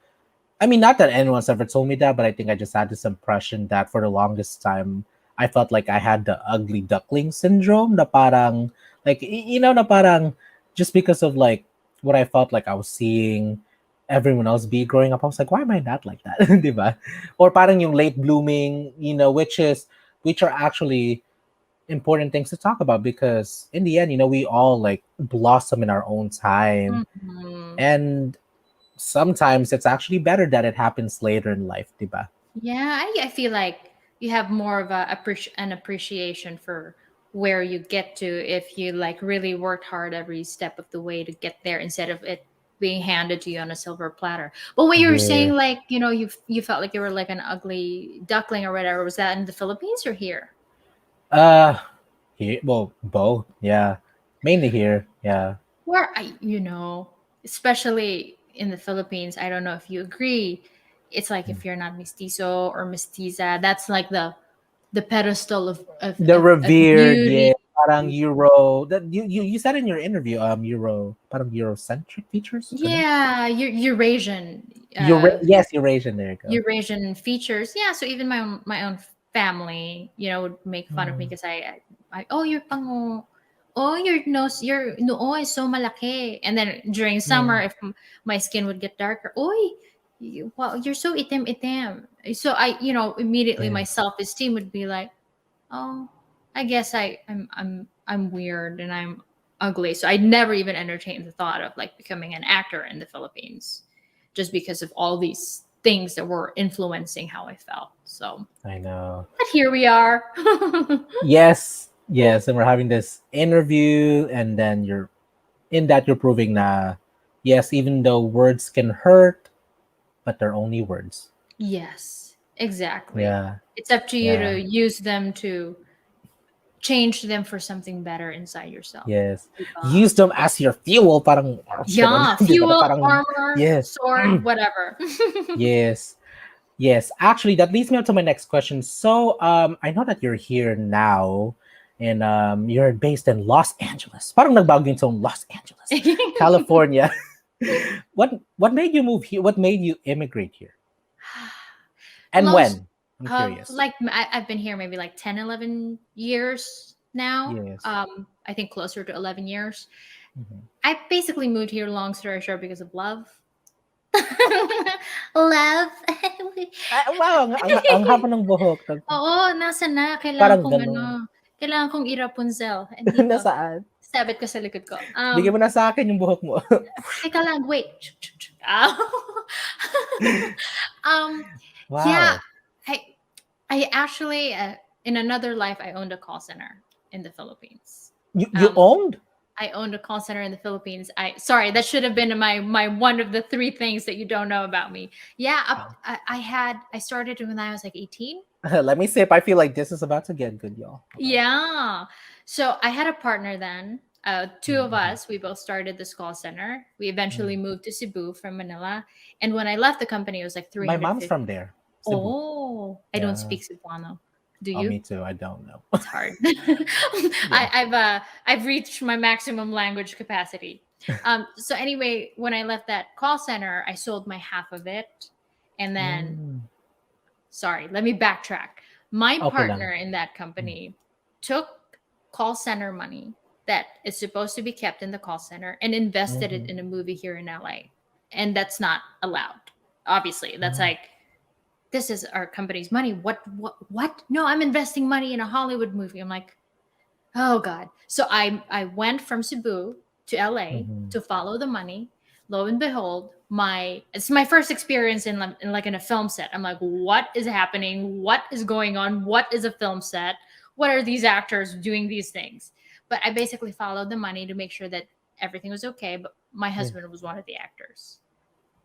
Speaker 2: I mean, not that anyone's ever told me that, but I think I just had this impression that for the longest time, I felt like I had the ugly duckling syndrome. Na parang, like, na parang, just because of like what I felt like I was seeing everyone else be growing up, I was like, why am I not like that? Diba? Or parang yung late blooming, which are actually important things to talk about because in the end, we all like blossom in our own time.
Speaker 1: Mhm.
Speaker 2: And sometimes it's actually better that it happens later in life, diba?
Speaker 1: Yeah, I feel like you have more of an appreciation for where you get to if you like really worked hard every step of the way to get there instead of it being handed to you on a silver platter. But what you were
Speaker 2: Yeah.
Speaker 1: saying, like you felt like you were like an ugly duckling or whatever. Was that in the Philippines or here?
Speaker 2: Uh, Here, well, both. Yeah, mainly here. Yeah.
Speaker 1: Where especially in the Philippines, I don't know if you agree. It's like if you're not mestizo or mestiza, that's like the pedestal
Speaker 2: The
Speaker 1: of
Speaker 2: revered,
Speaker 1: beauty.
Speaker 2: yeah, parang Euro. That you said in your interview, parang Eurocentric features. Ganun?
Speaker 1: Yeah, Eurasian,
Speaker 2: Yes, Eurasian. There you go.
Speaker 1: Eurasian features. Yeah, so even my own family, would make fun of me
Speaker 2: Mm,
Speaker 1: because oh, you're pango. Oh, your noo is so malaki. And then during summer,
Speaker 2: mm,
Speaker 1: if my skin would get darker, oy, wow, you're so itim. So immediately
Speaker 2: yeah,
Speaker 1: my self-esteem would be like, oh, I guess I'm weird and I'm ugly. So I never even entertained the thought of like becoming an actor in the Philippines, just because of all these things that were influencing how I felt. So,
Speaker 2: I know.
Speaker 1: but here we are.
Speaker 2: Yes, yes, and we're having this interview, and then you're proving na yes, even though words can hurt, but they're only words.
Speaker 1: Yes, exactly.
Speaker 2: Yeah,
Speaker 1: It's up to you
Speaker 2: yeah.
Speaker 1: to use them to change them for something better inside yourself.
Speaker 2: Yes.
Speaker 1: Diba?
Speaker 2: Use them as your fuel, parang, ganun,
Speaker 1: Yeah,
Speaker 2: di ba? Na
Speaker 1: fuel,
Speaker 2: parang,
Speaker 1: armor,
Speaker 2: yes.
Speaker 1: sword, whatever.
Speaker 2: Yes. Yes. Actually, that leads me on to my next question. So, I know that you're here now, and you're based in Los Angeles. Parang nagbago yung tone, Los Angeles, California. What made you move here? What made you immigrate here? And
Speaker 1: Long
Speaker 2: when? I'm curious.
Speaker 1: like I've been here maybe like 10, 11 years now.
Speaker 2: Yes.
Speaker 1: I think closer to 11 years.
Speaker 2: Mhm.
Speaker 1: I basically moved here, long story short, because of love. Love.
Speaker 2: Wow, ang haba ng buhok.
Speaker 1: Oo, nasa na
Speaker 2: Parang ganun.
Speaker 1: kailangan kong i-Rapunzel. Andito,
Speaker 2: Nasaan?
Speaker 1: sabit ko sa likod ko.
Speaker 2: Bigyan mo na sa akin yung buhok mo.
Speaker 1: Teka lang, wait. Ah. um, yeah,
Speaker 2: Wow.
Speaker 1: I I actually in another life I owned a call center in the Philippines.
Speaker 2: You
Speaker 1: Um,
Speaker 2: owned?
Speaker 1: I owned a call center in the Philippines. Sorry, that should have been my one of the three things that you don't know about me. Yeah, I started when I was like 18.
Speaker 2: Let me see if I feel like this is about to get good, y'all. Okay.
Speaker 1: Yeah. So I had a partner then. Two of
Speaker 2: Mhm.
Speaker 1: us, we both started this call center. We eventually
Speaker 2: Mm.
Speaker 1: moved to Cebu from Manila. And when I left the company, it was like
Speaker 2: My mom's
Speaker 1: 350.
Speaker 2: from there, Cebu.
Speaker 1: Oh, I don't
Speaker 2: Yeah.
Speaker 1: speak Cebuano. Do
Speaker 2: Oh,
Speaker 1: you?
Speaker 2: me too. I don't know.
Speaker 1: It's hard.
Speaker 2: Yeah.
Speaker 1: I've reached my maximum language capacity. So anyway, when I left that call center, I sold my half of it, and then
Speaker 2: Mm.
Speaker 1: sorry, let me backtrack. My
Speaker 2: Okay lang.
Speaker 1: partner in that
Speaker 2: Mm.
Speaker 1: company took call center money that is supposed to be kept in the call center and invested it
Speaker 2: Mhm.
Speaker 1: in a movie here in LA, and that's not allowed. Obviously, that's
Speaker 2: Oh.
Speaker 1: like this is our company's money. What? No, I'm investing money in a Hollywood movie. I'm like, oh God. So I went from Cebu to LA
Speaker 2: Mhm.
Speaker 1: to follow the money. Lo and behold, it's my first experience in a film set. I'm like, what is happening? What is going on? What is a film set? What are these actors doing these things? But I basically followed the money to make sure that everything was okay. But my
Speaker 2: Yeah.
Speaker 1: husband was one of the actors.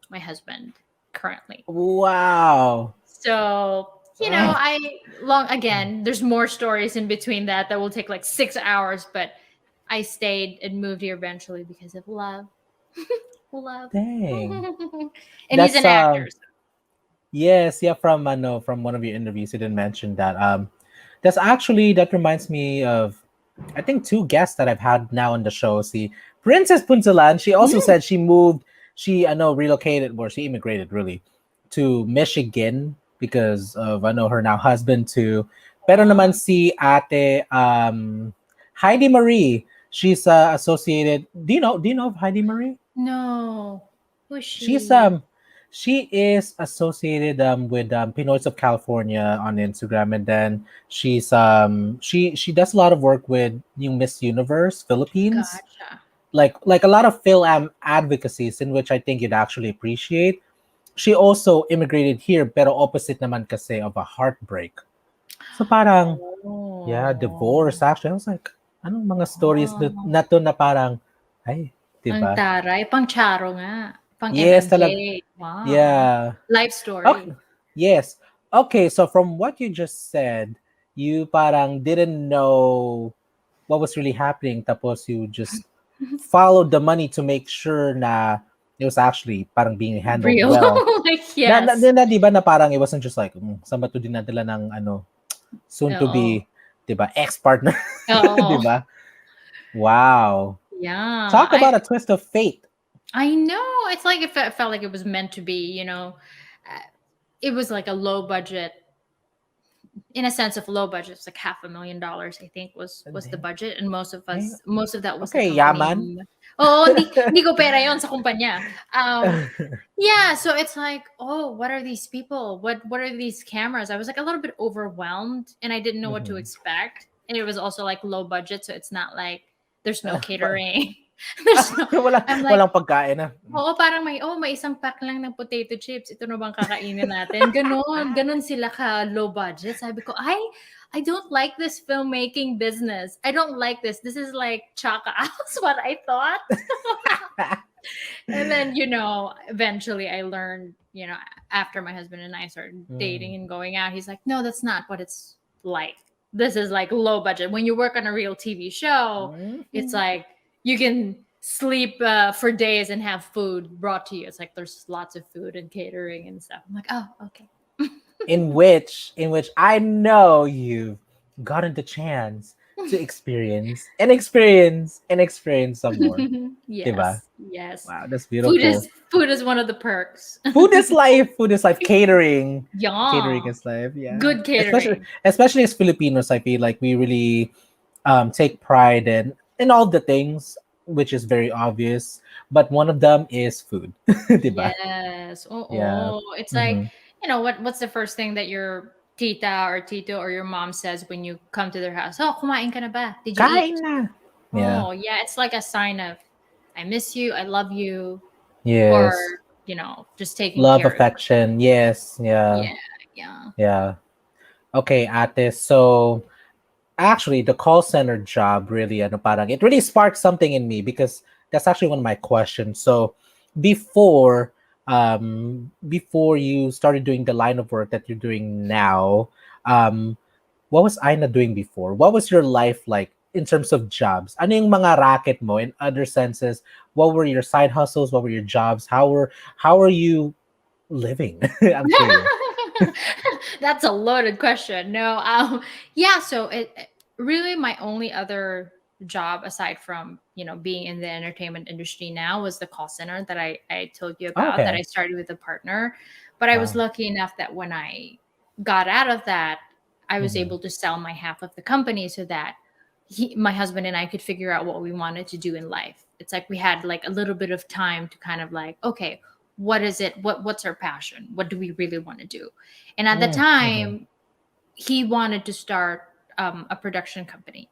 Speaker 1: My husband. currently.
Speaker 2: Wow.
Speaker 1: So,
Speaker 2: Mm.
Speaker 1: there's more stories in between that will take like 6 hours, but I stayed and moved here eventually because of love. Love.
Speaker 2: Dang.
Speaker 1: And he's
Speaker 2: That's
Speaker 1: an actor. So.
Speaker 2: yes, yeah, from from one of your interviews you didn't mention that. That's actually that reminds me of I think two guests that I've had now on the show. See, Princess Punzalan, she also
Speaker 1: Mm.
Speaker 2: said she moved, she I know relocated or she immigrated really to Michigan because of I know her now husband too. Pero naman
Speaker 1: Ah,
Speaker 2: si Ate Heidi Marie, she's associated. Do you know of Heidi Marie?
Speaker 1: no. Who's
Speaker 2: She's
Speaker 1: she?
Speaker 2: she is associated with Pinoys of California on Instagram, and then she does a lot of work with new Miss Universe Philippines,
Speaker 1: Gotcha.
Speaker 2: like a lot of film advocacies in which I think you'd actually appreciate. She also immigrated here, pero opposite naman kasi of a heartbreak. So parang yeah,
Speaker 1: Oh.
Speaker 2: divorce actually. I was like, anong mga stories
Speaker 1: Oh.
Speaker 2: na to na parang ay,
Speaker 1: Ang
Speaker 2: 'di ba?
Speaker 1: taray. Pang Charo nga. Pang
Speaker 2: Yes,
Speaker 1: MMJ.
Speaker 2: talag
Speaker 1: Wow.
Speaker 2: yeah.
Speaker 1: Life story.
Speaker 2: Okay. Yes. Okay, so from what you just said, you parang didn't know what was really happening tapos you just followed the money to make sure na it was actually parang being handled
Speaker 1: Real.
Speaker 2: well.
Speaker 1: Like, yes.
Speaker 2: Di ba na parang it wasn't just like saan ba to dinadala ng soon to
Speaker 1: Oo.
Speaker 2: be 'di ba ex-partner, 'di
Speaker 1: Oo.
Speaker 2: ba? Wow.
Speaker 1: Yeah.
Speaker 2: Talk about a twist of fate.
Speaker 1: I know. It's like it felt like it was meant to be. Uh, It was like a low budget, in a sense of low budget. It's like $500,000, I think, was the
Speaker 2: Damn.
Speaker 1: budget, and
Speaker 2: Damn.
Speaker 1: most of that was the
Speaker 2: Okay,
Speaker 1: company.
Speaker 2: yaman.
Speaker 1: Oh, hindi ko pera yon sa kumpanya. Yeah, so it's like, oh, what are these people? What are these cameras? I was like a little bit overwhelmed, and I didn't know what to
Speaker 2: Mhm.
Speaker 1: expect. And it was also like low budget, so it's not like there's no catering. There's no. I'm like,
Speaker 2: Walang pagkain na.
Speaker 1: oo, parang may isang pack lang ng potato chips. Ito na bang kakainin natin? Ganon sila ka low budget. Sabi ko, I don't like this filmmaking business. I don't like this. This is like Chaka House, what I thought. And then, eventually I learned, after my husband and I started
Speaker 2: Mm.
Speaker 1: dating and going out, he's like, no, that's not what it's like. This is like low budget. When you work on a real TV show, it's
Speaker 2: Mhm.
Speaker 1: like you can sleep for days and have food brought to you. It's like there's lots of food and catering and stuff. I'm like, oh, okay.
Speaker 2: In which I know you've gotten the chance to experience some more. Diba?
Speaker 1: Yes, yes.
Speaker 2: Wow, that's
Speaker 1: Food
Speaker 2: beautiful.
Speaker 1: is food is one of the perks.
Speaker 2: Food is life. Food is life. Catering. Catering
Speaker 1: Yeah,
Speaker 2: is life. Yeah.
Speaker 1: good
Speaker 2: Especially
Speaker 1: catering.
Speaker 2: especially as Filipinos, I feel like we really take pride in all the things, which is very obvious. But one of them is food. Diba?
Speaker 1: Yes.
Speaker 2: Yeah.
Speaker 1: Oh, it's like,
Speaker 2: Mm-hmm.
Speaker 1: what's the first thing that your tita or tito or your mom says when you come to their house? Oh, kumain ka na ba? Did you
Speaker 2: Kain
Speaker 1: eat?
Speaker 2: na. Yeah.
Speaker 1: Oh, yeah, it's like a sign of I miss you, I love you, or,
Speaker 2: Yes.
Speaker 1: just taking
Speaker 2: Love,
Speaker 1: care of you.
Speaker 2: affection. Yes. Yeah.
Speaker 1: Yeah, yeah.
Speaker 2: Yeah. Okay, Ate. So actually, the call center job really, parang it really sparked something in me because that's actually one of my questions. So before, before you started doing the line of work that you're doing now, what was Aina doing before? What was your life like in terms of jobs? Ano yung mga racket mo in other senses? What were your side hustles? What were your jobs? How are you living? I'm curious.
Speaker 1: That's a loaded question. No, yeah. So really my only other job aside from being in the entertainment industry now was the call center that I told you about that I
Speaker 2: Okay.
Speaker 1: started with a partner. But I was
Speaker 2: Wow.
Speaker 1: lucky enough that when I got out of that, I was
Speaker 2: Mm-hmm.
Speaker 1: able to sell my half of the company so that my husband and I could figure out what we wanted to do in life. It's like we had like a little bit of time to kind of like, okay, what is it? What's our passion? What do we really want to do? And at the
Speaker 2: Mm-hmm.
Speaker 1: time, he wanted to start a production company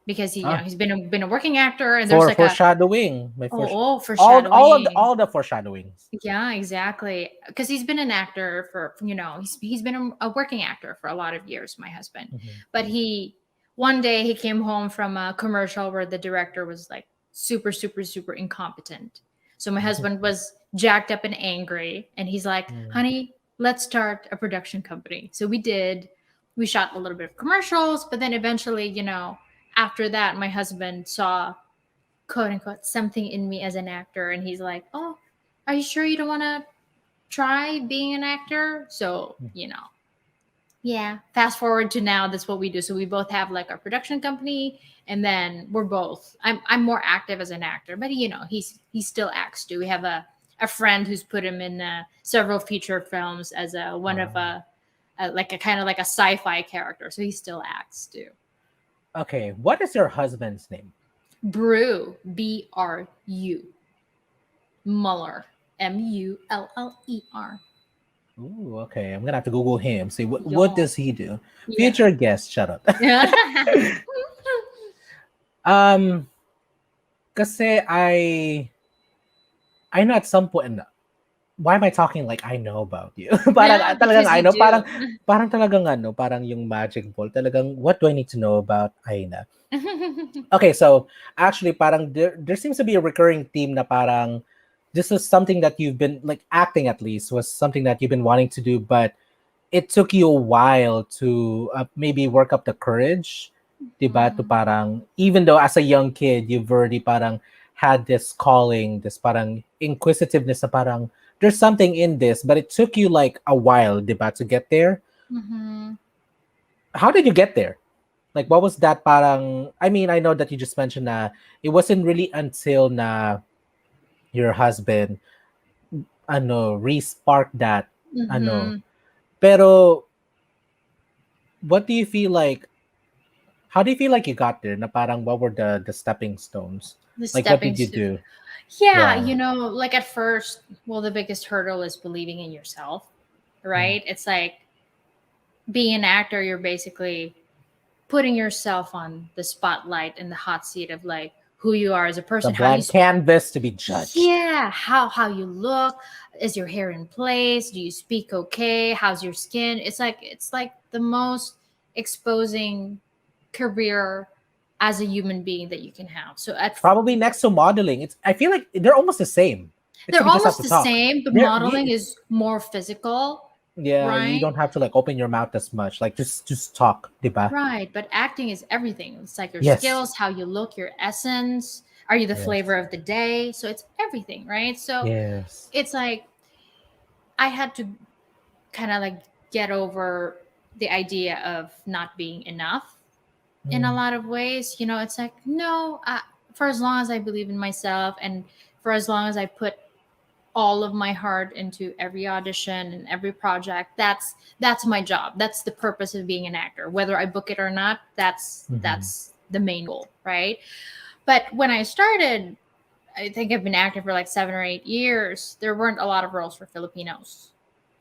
Speaker 1: because
Speaker 2: Ah,
Speaker 1: he's been a working actor, and there's
Speaker 2: for
Speaker 1: like a
Speaker 2: foreshadowing. My
Speaker 1: foreshadowing.
Speaker 2: all the foreshadowings.
Speaker 1: Yeah, exactly. Because he's been an actor for he's been a working actor for a lot of years, my husband.
Speaker 2: Mm-hmm.
Speaker 1: But he one day he came home from a commercial where the director was like super super super incompetent. So my husband was jacked up and angry, and he's like,
Speaker 2: Mm.
Speaker 1: honey, let's start a production company. So we did. We shot a little bit of commercials, but then eventually, after that, my husband saw, quote unquote, something in me as an actor, and he's like, oh, are you sure you don't want to try being an actor? So, yeah, fast forward to now, that's what we do. So we both have like our production company, and then I'm more active as an actor, but he still acts too. We have a friend who's put him in several feature films as a one of
Speaker 2: Wow.
Speaker 1: a like a kind of like a sci-fi character, so he still acts too.
Speaker 2: Okay, what is your husband's name?
Speaker 1: Bru. Muller. Muller.
Speaker 2: Ooh, okay. I'm gonna have to Google him. See what
Speaker 1: Yeah.
Speaker 2: does he do?
Speaker 1: Yeah.
Speaker 2: Future guest, shut up.
Speaker 1: Yeah.
Speaker 2: um, kasi I know at some point. Why am I talking like I know about you? Parang
Speaker 1: Yeah,
Speaker 2: talagang
Speaker 1: because
Speaker 2: I
Speaker 1: you
Speaker 2: know. Parang
Speaker 1: do.
Speaker 2: parang talagang ano, parang yung magic ball. Talagang what do I need to know about Aina? Okay, so actually parang there seems to be a recurring theme na parang this is something that you've been like acting at least was something that you've been wanting to do, but it took you a while to maybe work up the courage, diba? To
Speaker 1: Mm.
Speaker 2: parang even though as a young kid you've already parang had this calling, this parang inquisitiveness na parang there's something in this, but it took you like a while, diba, to get there.
Speaker 1: Mhm.
Speaker 2: How did you get there? Like what was that parang I mean, I know that you just mentioned that it wasn't really until na your husband ano re-spark that ano.
Speaker 1: Mhm.
Speaker 2: Pero what do you feel like how do you feel like you got there? Na parang what were the stepping stones?
Speaker 1: The
Speaker 2: Like what
Speaker 1: stepping
Speaker 2: did you
Speaker 1: stone.
Speaker 2: do?
Speaker 1: Yeah,
Speaker 2: Yeah.
Speaker 1: like at first, well, the biggest hurdle is believing in yourself,
Speaker 2: Mm.
Speaker 1: right? It's like being an actor, you're basically putting yourself on the spotlight in the hot seat of like who you are as a
Speaker 2: The
Speaker 1: person, how you
Speaker 2: blank canvas to be judged.
Speaker 1: yeah, how you look, is your hair in place, do you speak okay, how's your skin? It's like the most exposing career as a human being that you can have. So
Speaker 2: Probably next to modeling. It's I feel like they're almost the same. Except
Speaker 1: they're
Speaker 2: you just have
Speaker 1: almost
Speaker 2: to
Speaker 1: the
Speaker 2: talk.
Speaker 1: same, but
Speaker 2: There
Speaker 1: modeling is more physical,
Speaker 2: yeah, you
Speaker 1: right?
Speaker 2: don't have to like open your mouth as much. Like just talk, diba?
Speaker 1: Right, but acting is everything. It's like your
Speaker 2: Yes.
Speaker 1: skills, how you look, your essence. Are you the flavor
Speaker 2: Yes.
Speaker 1: of the day? So it's everything, right? So
Speaker 2: Yes.
Speaker 1: it's like I had to kind of like get over the idea of not being enough in a
Speaker 2: Mm.
Speaker 1: lot of ways. It's like, no, for as long as I believe in myself and for as long as I put all of my heart into every audition and every project, that's my job. That's the purpose of being an actor. Whether I book it or not, that's
Speaker 2: Mhm.
Speaker 1: that's the main goal, right? But when I started, I think I've been active for like 7 or 8 years. There weren't a lot of roles for Filipinos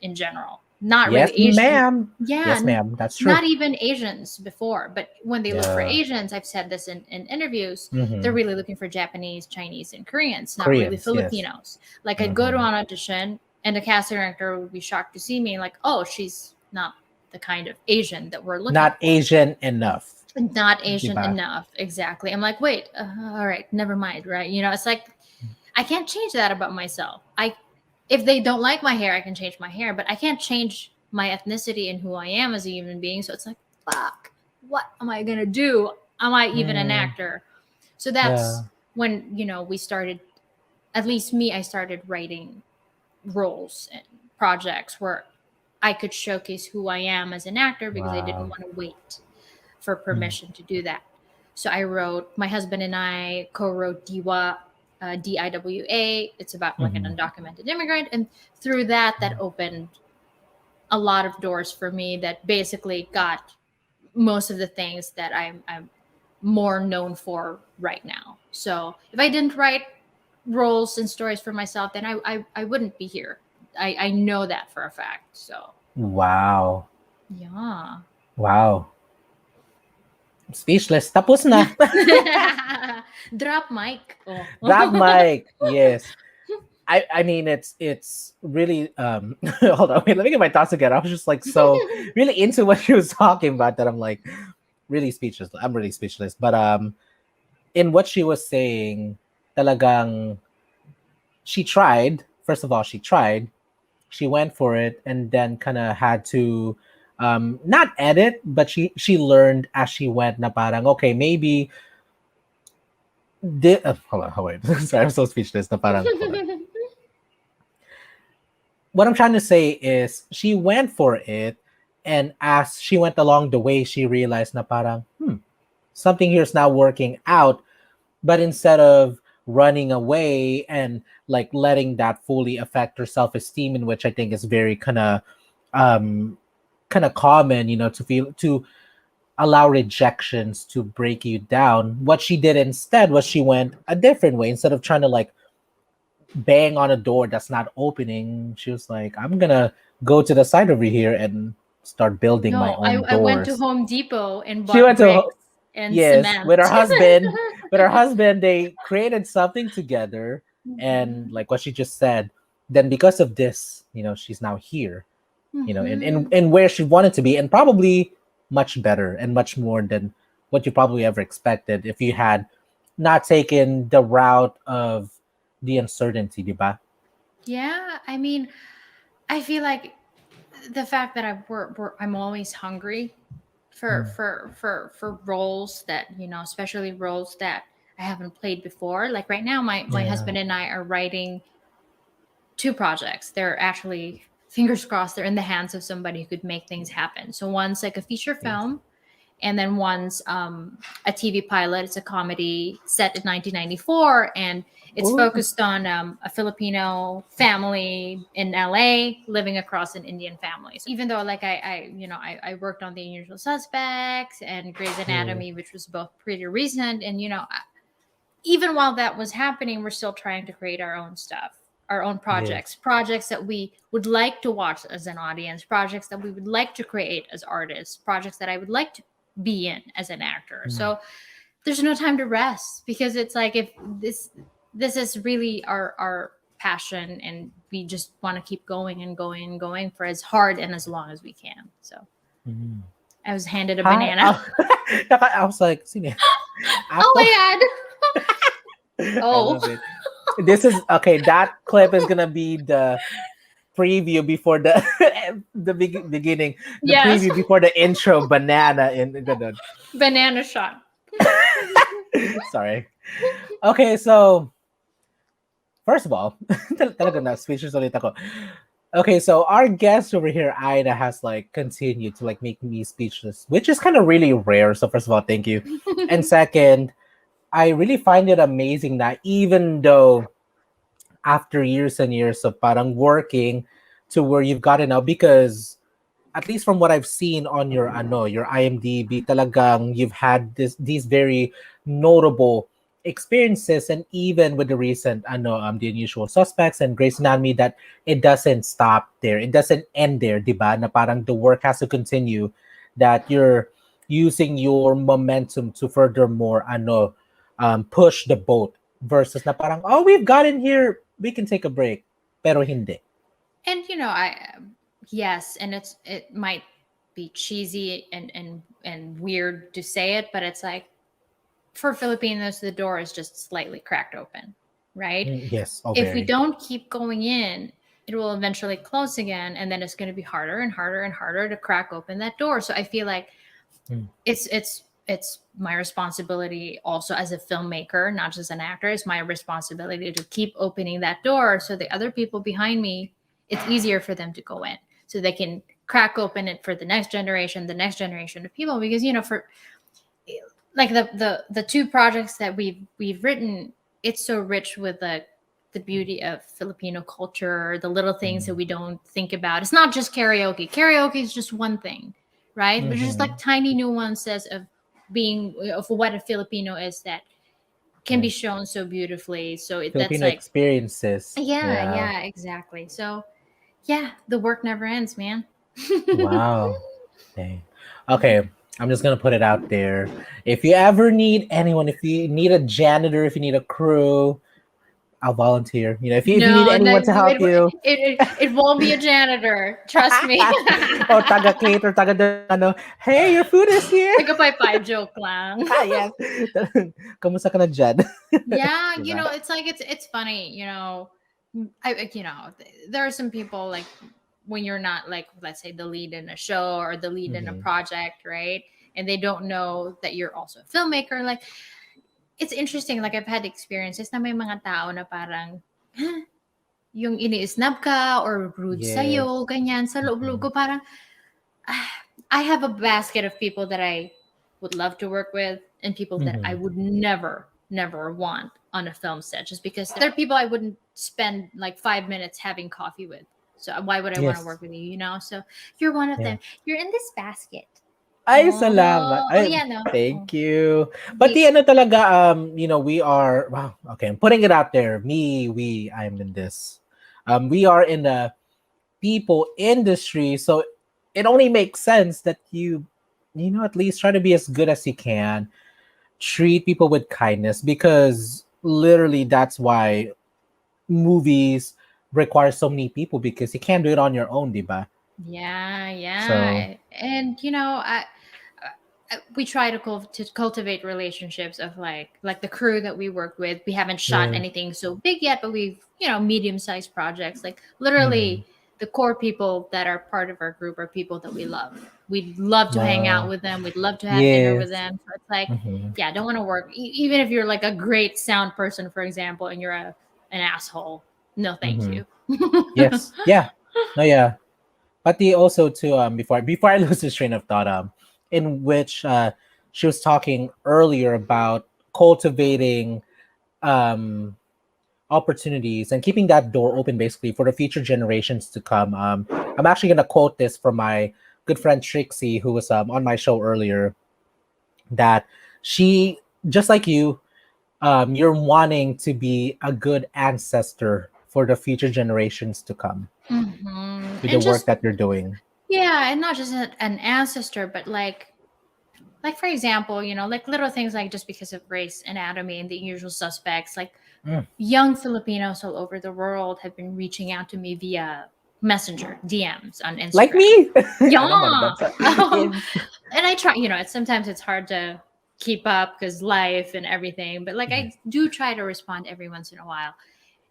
Speaker 1: in general. Not
Speaker 2: Yes,
Speaker 1: really Asian.
Speaker 2: ma'am.
Speaker 1: Yeah,
Speaker 2: Yes, ma'am. That's true.
Speaker 1: not even Asians before. But when they look for
Speaker 2: Yeah.
Speaker 1: Asians, I've said this in interviews, they're
Speaker 2: Mm-hmm.
Speaker 1: really looking for Japanese, Chinese, and Koreans, not really
Speaker 2: Koreans, yes.
Speaker 1: Filipinos. Like I'd go to
Speaker 2: Mm-hmm.
Speaker 1: an audition, and the casting director would be shocked to see me, like, oh, she's not the kind of Asian that we're looking
Speaker 2: Not
Speaker 1: for.
Speaker 2: Asian enough.
Speaker 1: Not Asian
Speaker 2: Diba?
Speaker 1: enough, exactly. I'm like, wait, all right, never mind, right? It's like I can't change that about myself. If they don't like my hair, I can change my hair, but I can't change my ethnicity and who I am as a human being. So it's like, fuck, what am I gonna do? Am I even an
Speaker 2: Mm,
Speaker 1: actor? So
Speaker 2: yeah.
Speaker 1: that's when we started. At least me, I started writing roles and projects where I could showcase who I am as an actor because I didn't
Speaker 2: Wow.
Speaker 1: want to wait for
Speaker 2: Mm,
Speaker 1: permission to do that. So I wrote, my husband and I co-wrote Diwa, DIWA. It's about like an
Speaker 2: mhm.
Speaker 1: undocumented immigrant. And through that, that opened a lot of doors for me that basically got most of the things that I'm more known for right now. So if I didn't write roles and stories for myself, then I wouldn't be here. I know that for a fact. So
Speaker 2: Wow.
Speaker 1: yeah.
Speaker 2: Wow. Speechless. Tapos na.
Speaker 1: Drop mic. Oh.
Speaker 2: Drop mic. Yes. I mean it's really hold on, wait, let me get my thoughts again. I was just like so really into what she was talking about that I'm like really speechless. I'm really speechless. But in what she was saying, talagang she tried. First of all, she tried. She went for it, and then kind of had to not edit, but she learned as she went. Na parang okay, maybe. Hold on. Sorry, I'm so speechless. Na parang, hold on. What I'm trying to say is she went for it, and as she went along the way, she realized na parang, something here is now working out. But instead of running away and like letting that fully affect her self-esteem, in which I think is very um kind of common, to feel to allow rejections to break you down. What she did instead was she went a different way. Instead of trying to like bang on a door that's not opening, she was like, I'm gonna go to the side over here and start building my
Speaker 1: No,
Speaker 2: own
Speaker 1: I went to
Speaker 2: doors.
Speaker 1: Home Depot and
Speaker 2: She
Speaker 1: bought
Speaker 2: went to
Speaker 1: bricks and
Speaker 2: Yes,
Speaker 1: cement.
Speaker 2: with her husband. With her husband, they created something together, and
Speaker 1: Mhm.
Speaker 2: like what she just said, then because of this, she's now here,
Speaker 1: Mhm.
Speaker 2: in where she wanted to be, and probably much better and much more than what you probably ever expected if you had not taken the route of the uncertainty, diba?
Speaker 1: Yeah, I mean, I feel like the fact that I'm always hungry for
Speaker 2: Mm.
Speaker 1: roles that, especially roles that I haven't played before. Like right now, my
Speaker 2: Yeah.
Speaker 1: husband and I are writing two projects. They're actually, fingers crossed, they're in the hands of somebody who could make things happen. So one's like a feature
Speaker 2: Yes.
Speaker 1: film, and then one's a TV pilot. It's a comedy set in 1994, and it's
Speaker 2: Oh,
Speaker 1: focused on a Filipino family in LA living across an Indian family. So even though like I worked on The Unusual Suspects and Grey's
Speaker 2: yeah.
Speaker 1: Anatomy, which was both pretty recent, and even while that was happening, we're still trying to create our own stuff, our own
Speaker 2: Yes.
Speaker 1: projects that we would like to watch as an audience, projects that we would like to create as artists, projects that I would like to be in as an actor.
Speaker 2: Mm.
Speaker 1: So there's no time to rest, because it's like, if this is really our passion, and we just want to keep going and going and going for as hard and as long as we can. So
Speaker 2: Mm.
Speaker 1: I was handed a
Speaker 2: Hi.
Speaker 1: banana.
Speaker 2: I was like, sine.
Speaker 1: Oh
Speaker 2: Apple.
Speaker 1: my god.
Speaker 2: I
Speaker 1: Oh.
Speaker 2: love it. This is okay. That clip is gonna be the preview before the beginning, the
Speaker 1: Yes.
Speaker 2: preview before the intro. Banana in the.
Speaker 1: Banana shot.
Speaker 2: Sorry. Okay, so first of all, talaga na speechless ulit ako. Okay, so our guest over here, Ida, has like continued to like make me speechless, which is kind of really rare. So first of all, thank you. And second, I really find it amazing that even though after years and years of parang working to where you've gotten now, because at least from what I've seen on your IMDb, talagang you've had these very notable experiences, and even with the recent the Unusual Suspects and Grey's Anatomy, that it doesn't stop there. It doesn't end there, diba? Na parang the work has to continue. That you're using your momentum to furthermore push the boat, versus na parang, oh, we've gotten here, we can take a break, pero hindi.
Speaker 1: And yes, and it might be cheesy and weird to say it, but it's like, for Filipinos, the door is just slightly cracked open, right?
Speaker 2: Yes, oh,
Speaker 1: If we
Speaker 2: very.
Speaker 1: don't keep going in, it will eventually close again, and then it's going to be harder and harder and harder to crack open that door. So I feel like
Speaker 2: Mm.
Speaker 1: it's my responsibility also as a filmmaker, not just an actor. It's my responsibility to keep opening that door, so the other people behind me, it's easier for them to go in, so they can crack open it for the next generation of people. Because for like the two projects that we've written, it's so rich with the beauty of Filipino culture, the little things that
Speaker 2: Mm.
Speaker 1: we don't think about. It's not just karaoke. Karaoke is just one thing, right? But just
Speaker 2: Mhm.
Speaker 1: like tiny nuances of being of what a Filipino is, that can be
Speaker 2: Yes.
Speaker 1: shown so beautifully. So that's
Speaker 2: Filipino
Speaker 1: like,
Speaker 2: experiences.
Speaker 1: yeah,
Speaker 2: Yeah.
Speaker 1: yeah, exactly. So yeah, the work never ends, man.
Speaker 2: Wow. Dang. Okay. I'm just gonna put it out there. If you ever need anyone, if you need a janitor, if you need a crew, I'll volunteer. If you need
Speaker 1: No, no,
Speaker 2: anyone to help you.
Speaker 1: it won't be a janitor. Trust me.
Speaker 2: Oh, taga cater, taga Hey, your food is here.
Speaker 1: Tagapaypay, joke lang.
Speaker 2: Yes. Kamusta ka na dyan?
Speaker 1: Yeah,
Speaker 2: Diba?
Speaker 1: it's like it's funny. there are some people like when you're not like, let's say, the lead in a show or the lead in a
Speaker 2: Mhm.
Speaker 1: project, right? And they don't know that you're also a filmmaker. Like, it's interesting. Like, I've had experiences na may mga tao na parang, "Huh? Yung ini-snub ka or rude sa'yo,
Speaker 2: Yes.
Speaker 1: ganyan." Sa loob-loob
Speaker 2: Mhm.
Speaker 1: ko parang, I have a basket of people that I would love to work with and people that I
Speaker 2: Mhm.
Speaker 1: would never want on a film set, just because they're people I wouldn't spend like 5 minutes having coffee with. So why would I want to
Speaker 2: Yes.
Speaker 1: work with you? You know, so you're one of
Speaker 2: Yeah.
Speaker 1: them. You're in this basket.
Speaker 2: Ay, salamat.
Speaker 1: Oh, oh
Speaker 2: Ay,
Speaker 1: yeah, no. Oh,
Speaker 2: thank you. But
Speaker 1: the,
Speaker 2: the ano talaga, we are, wow, okay, I'm putting it out there. I'm in this. We are in the people industry, so it only makes sense that at least try to be as good as you can. Treat people with kindness because literally that's why movies require so many people because you can't do it on your own, diba?
Speaker 1: yeah,
Speaker 2: So,
Speaker 1: yeah, and we try to, to cultivate relationships of like the crew that we work with. We haven't shot
Speaker 2: yeah.
Speaker 1: anything so big yet, but we've medium-sized projects. Like
Speaker 2: Mhm.
Speaker 1: literally, the core people that are part of our group are people that we love. We'd love to hang out
Speaker 2: Wow.
Speaker 1: with them. We'd love to have dinner with
Speaker 2: Yes.
Speaker 1: them. So it's like,
Speaker 2: Mhm.
Speaker 1: yeah, I don't want to work. Even if you're like a great sound person, for example, and you're an asshole, no, thank
Speaker 2: Mhm.
Speaker 1: you.
Speaker 2: Yes. Yeah. No, yeah. But the also to before I lose this train of thought, in which she was talking earlier about cultivating um opportunities and keeping that door open basically for the future generations to come. I'm actually gonna quote this from my good friend Trixie, who was on my show earlier, that she just like you, you're wanting to be a good ancestor for the future generations to come with the
Speaker 1: And
Speaker 2: work
Speaker 1: just,
Speaker 2: that you're doing.
Speaker 1: yeah, and not just an ancestor, but like for example, like little things like just because of race, anatomy, and the usual suspects, like
Speaker 2: Mm.
Speaker 1: young Filipinos all over the world have been reaching out to me via Messenger, DMs on
Speaker 2: Like
Speaker 1: Instagram.
Speaker 2: me.
Speaker 1: Yeah.
Speaker 2: Ano man bansa? Yes.
Speaker 1: And I try, sometimes it's hard to keep up because life and everything, but like I do try to respond every once in a while.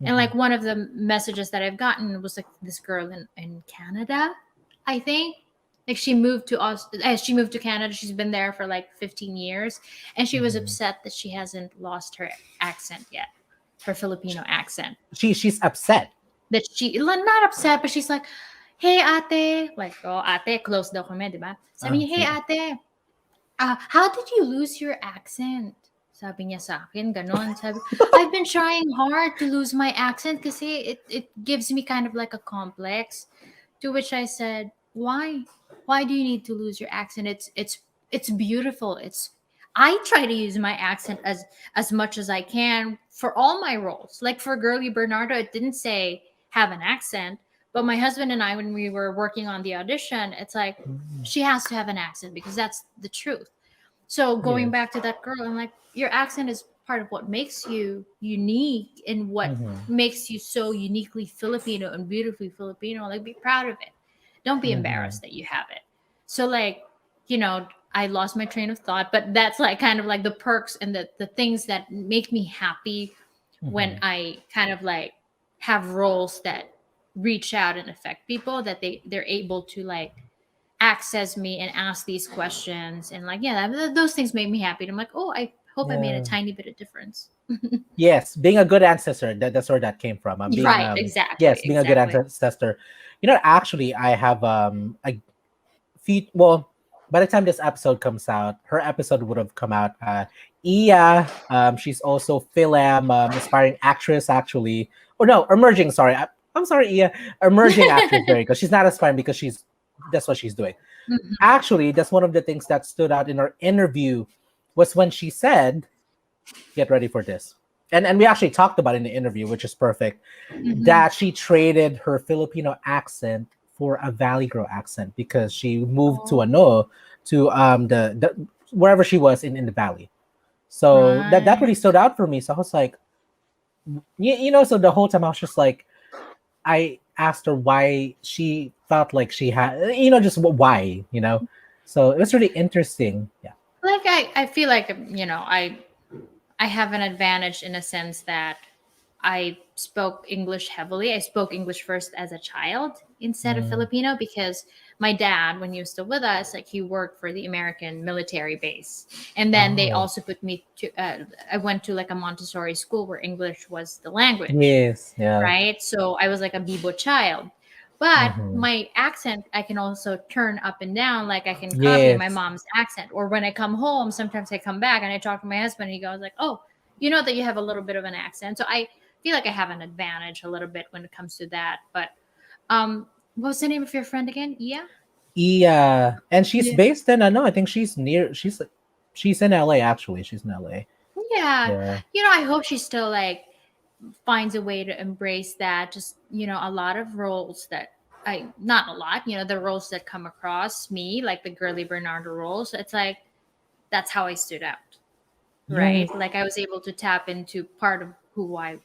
Speaker 1: And
Speaker 2: Mhm.
Speaker 1: like one of the messages that I've gotten was like this girl in Canada, I think. Like she moved to Canada. She's been there for like 15 years, and she was
Speaker 2: Mhm.
Speaker 1: upset that she hasn't lost her accent yet, her Filipino accent.
Speaker 2: She's upset.
Speaker 1: That she not upset, but she's like, "Hey ate," like, oh ate, close daw kami, di ba? Sabi
Speaker 2: Ah,
Speaker 1: niya, "Hey
Speaker 2: see.
Speaker 1: ate, how did you lose your accent?" Sabi niya sa akin, ganon. Sabi, I've been trying hard to lose my accent kasi it gives me kind of like a complex. To which I said, why? Why do you need to lose your accent? It's beautiful. I try to use my accent as much as I can for all my roles. Like for Girly Bernardo, it didn't say have an accent, but my husband and I, when we were working on the audition, it's like
Speaker 2: Mm.
Speaker 1: she has to have an accent because that's the truth. So going
Speaker 2: Yes.
Speaker 1: back to that girl, I'm like, your accent is part of what makes you unique and what
Speaker 2: Mhm.
Speaker 1: makes you so uniquely Filipino and beautifully Filipino. Like, be proud of it. Don't be
Speaker 2: Mhm.
Speaker 1: embarrassed that you have it. So, like, I lost my train of thought, but that's like kind of like the perks and the things that make me happy when
Speaker 2: Mhm.
Speaker 1: I kind of like have roles that reach out and affect people, that they're able to like access me and ask these questions, and like, yeah, those things make me happy. And I'm like, oh, I hope I made a
Speaker 2: Yeah.
Speaker 1: tiny bit of difference.
Speaker 2: Yes, being a good ancestor. That's where that came from. Being
Speaker 1: Right, exactly,
Speaker 2: yes, being a good
Speaker 1: exactly.
Speaker 2: ancestor. Actually, I have a feet. Well, by the time this episode comes out, her episode would have come out. Iya, she's also film aspiring actress actually. Or no, emerging. Sorry, I'm sorry, Iya, emerging actress. There you go. She's not aspiring because that's what she's doing.
Speaker 1: Mhm.
Speaker 2: Actually, that's one of the things that stood out in her interview was when she said, "Get ready for this." And we actually talked about it in the interview, which is perfect,
Speaker 1: Mhm.
Speaker 2: that she traded her Filipino accent for a Valley Girl accent because she moved to
Speaker 1: Oh,
Speaker 2: the wherever she was in the valley. So that
Speaker 1: right.
Speaker 2: really stood out for me. So I was like, so the whole time I was just like, I asked her why she felt like she had, just why, So it was really interesting. Yeah.
Speaker 1: Like I feel like I have an advantage in a sense that I spoke English heavily. I spoke English first as a child instead of
Speaker 2: Mm.
Speaker 1: Filipino because my dad, when he was still with us, like he worked for the American military base, and then they
Speaker 2: Oh,
Speaker 1: also put me to. I went to like a Montessori school where English was the language,
Speaker 2: yes, yeah.
Speaker 1: right? So I was like a Bibo child. But
Speaker 2: Mm-hmm.
Speaker 1: my accent, I can also turn up and down. Like I can copy my
Speaker 2: Yes,
Speaker 1: mom's accent. Or when I come home, sometimes I come back and I talk to my husband and he goes like, oh, you know that you have a little bit of an accent. So I feel like I have an advantage a little bit when it comes to that. But what was the name of your friend again? Yeah.
Speaker 2: yeah, and she's
Speaker 1: Yeah.
Speaker 2: based in. I know. I think she's near. She's in LA actually. She's in LA.
Speaker 1: Yeah.
Speaker 2: Yeah.
Speaker 1: I hope she still like finds a way to embrace that. Just, a lot of roles that not a lot, the roles that come across me, like the girly Bernardo roles, it's like, that's how I stood out,
Speaker 2: Yes.
Speaker 1: right? Like I was able to tap into part of I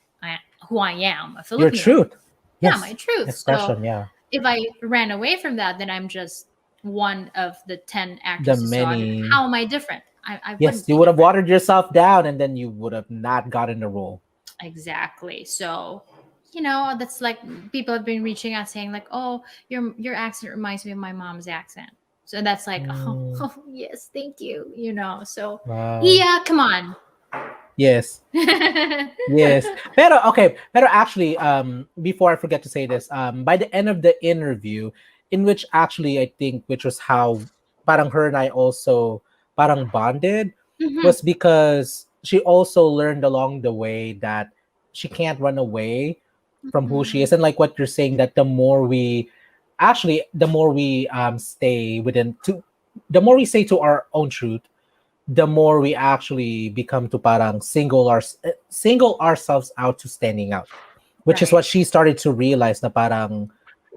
Speaker 1: who I am, a
Speaker 2: Your
Speaker 1: Filipino.
Speaker 2: truth.
Speaker 1: Yeah, my
Speaker 2: Yes.
Speaker 1: truth. So
Speaker 2: Expression. Yeah.
Speaker 1: if I ran away from that, then I'm just one of the 10
Speaker 2: The
Speaker 1: actors you saw. Then
Speaker 2: many.
Speaker 1: how am I different? I
Speaker 2: Yes,
Speaker 1: wouldn't
Speaker 2: you
Speaker 1: be
Speaker 2: would have
Speaker 1: different.
Speaker 2: watered yourself down, and then you would have not gotten the role.
Speaker 1: Exactly. So, that's like people have been reaching out saying like, "Oh, your accent reminds me of my mom's accent." So that's like, "Oh,
Speaker 2: Mm,
Speaker 1: oh yes, thank you." So,
Speaker 2: wow.
Speaker 1: yeah, come on.
Speaker 2: Yes. Yes. Pero okay, pero actually before I forget to say this, by the end of the interview, in which actually I think which was how parang her and I also parang bonded,
Speaker 1: Hmm.
Speaker 2: was because she also learned along the way that she can't run away from who she is. And like what you're saying, that the more we stay within to the more we say to our own truth, the more we actually become to parang single ourselves out to standing out, which is
Speaker 1: Right.
Speaker 2: what she started to realize na parang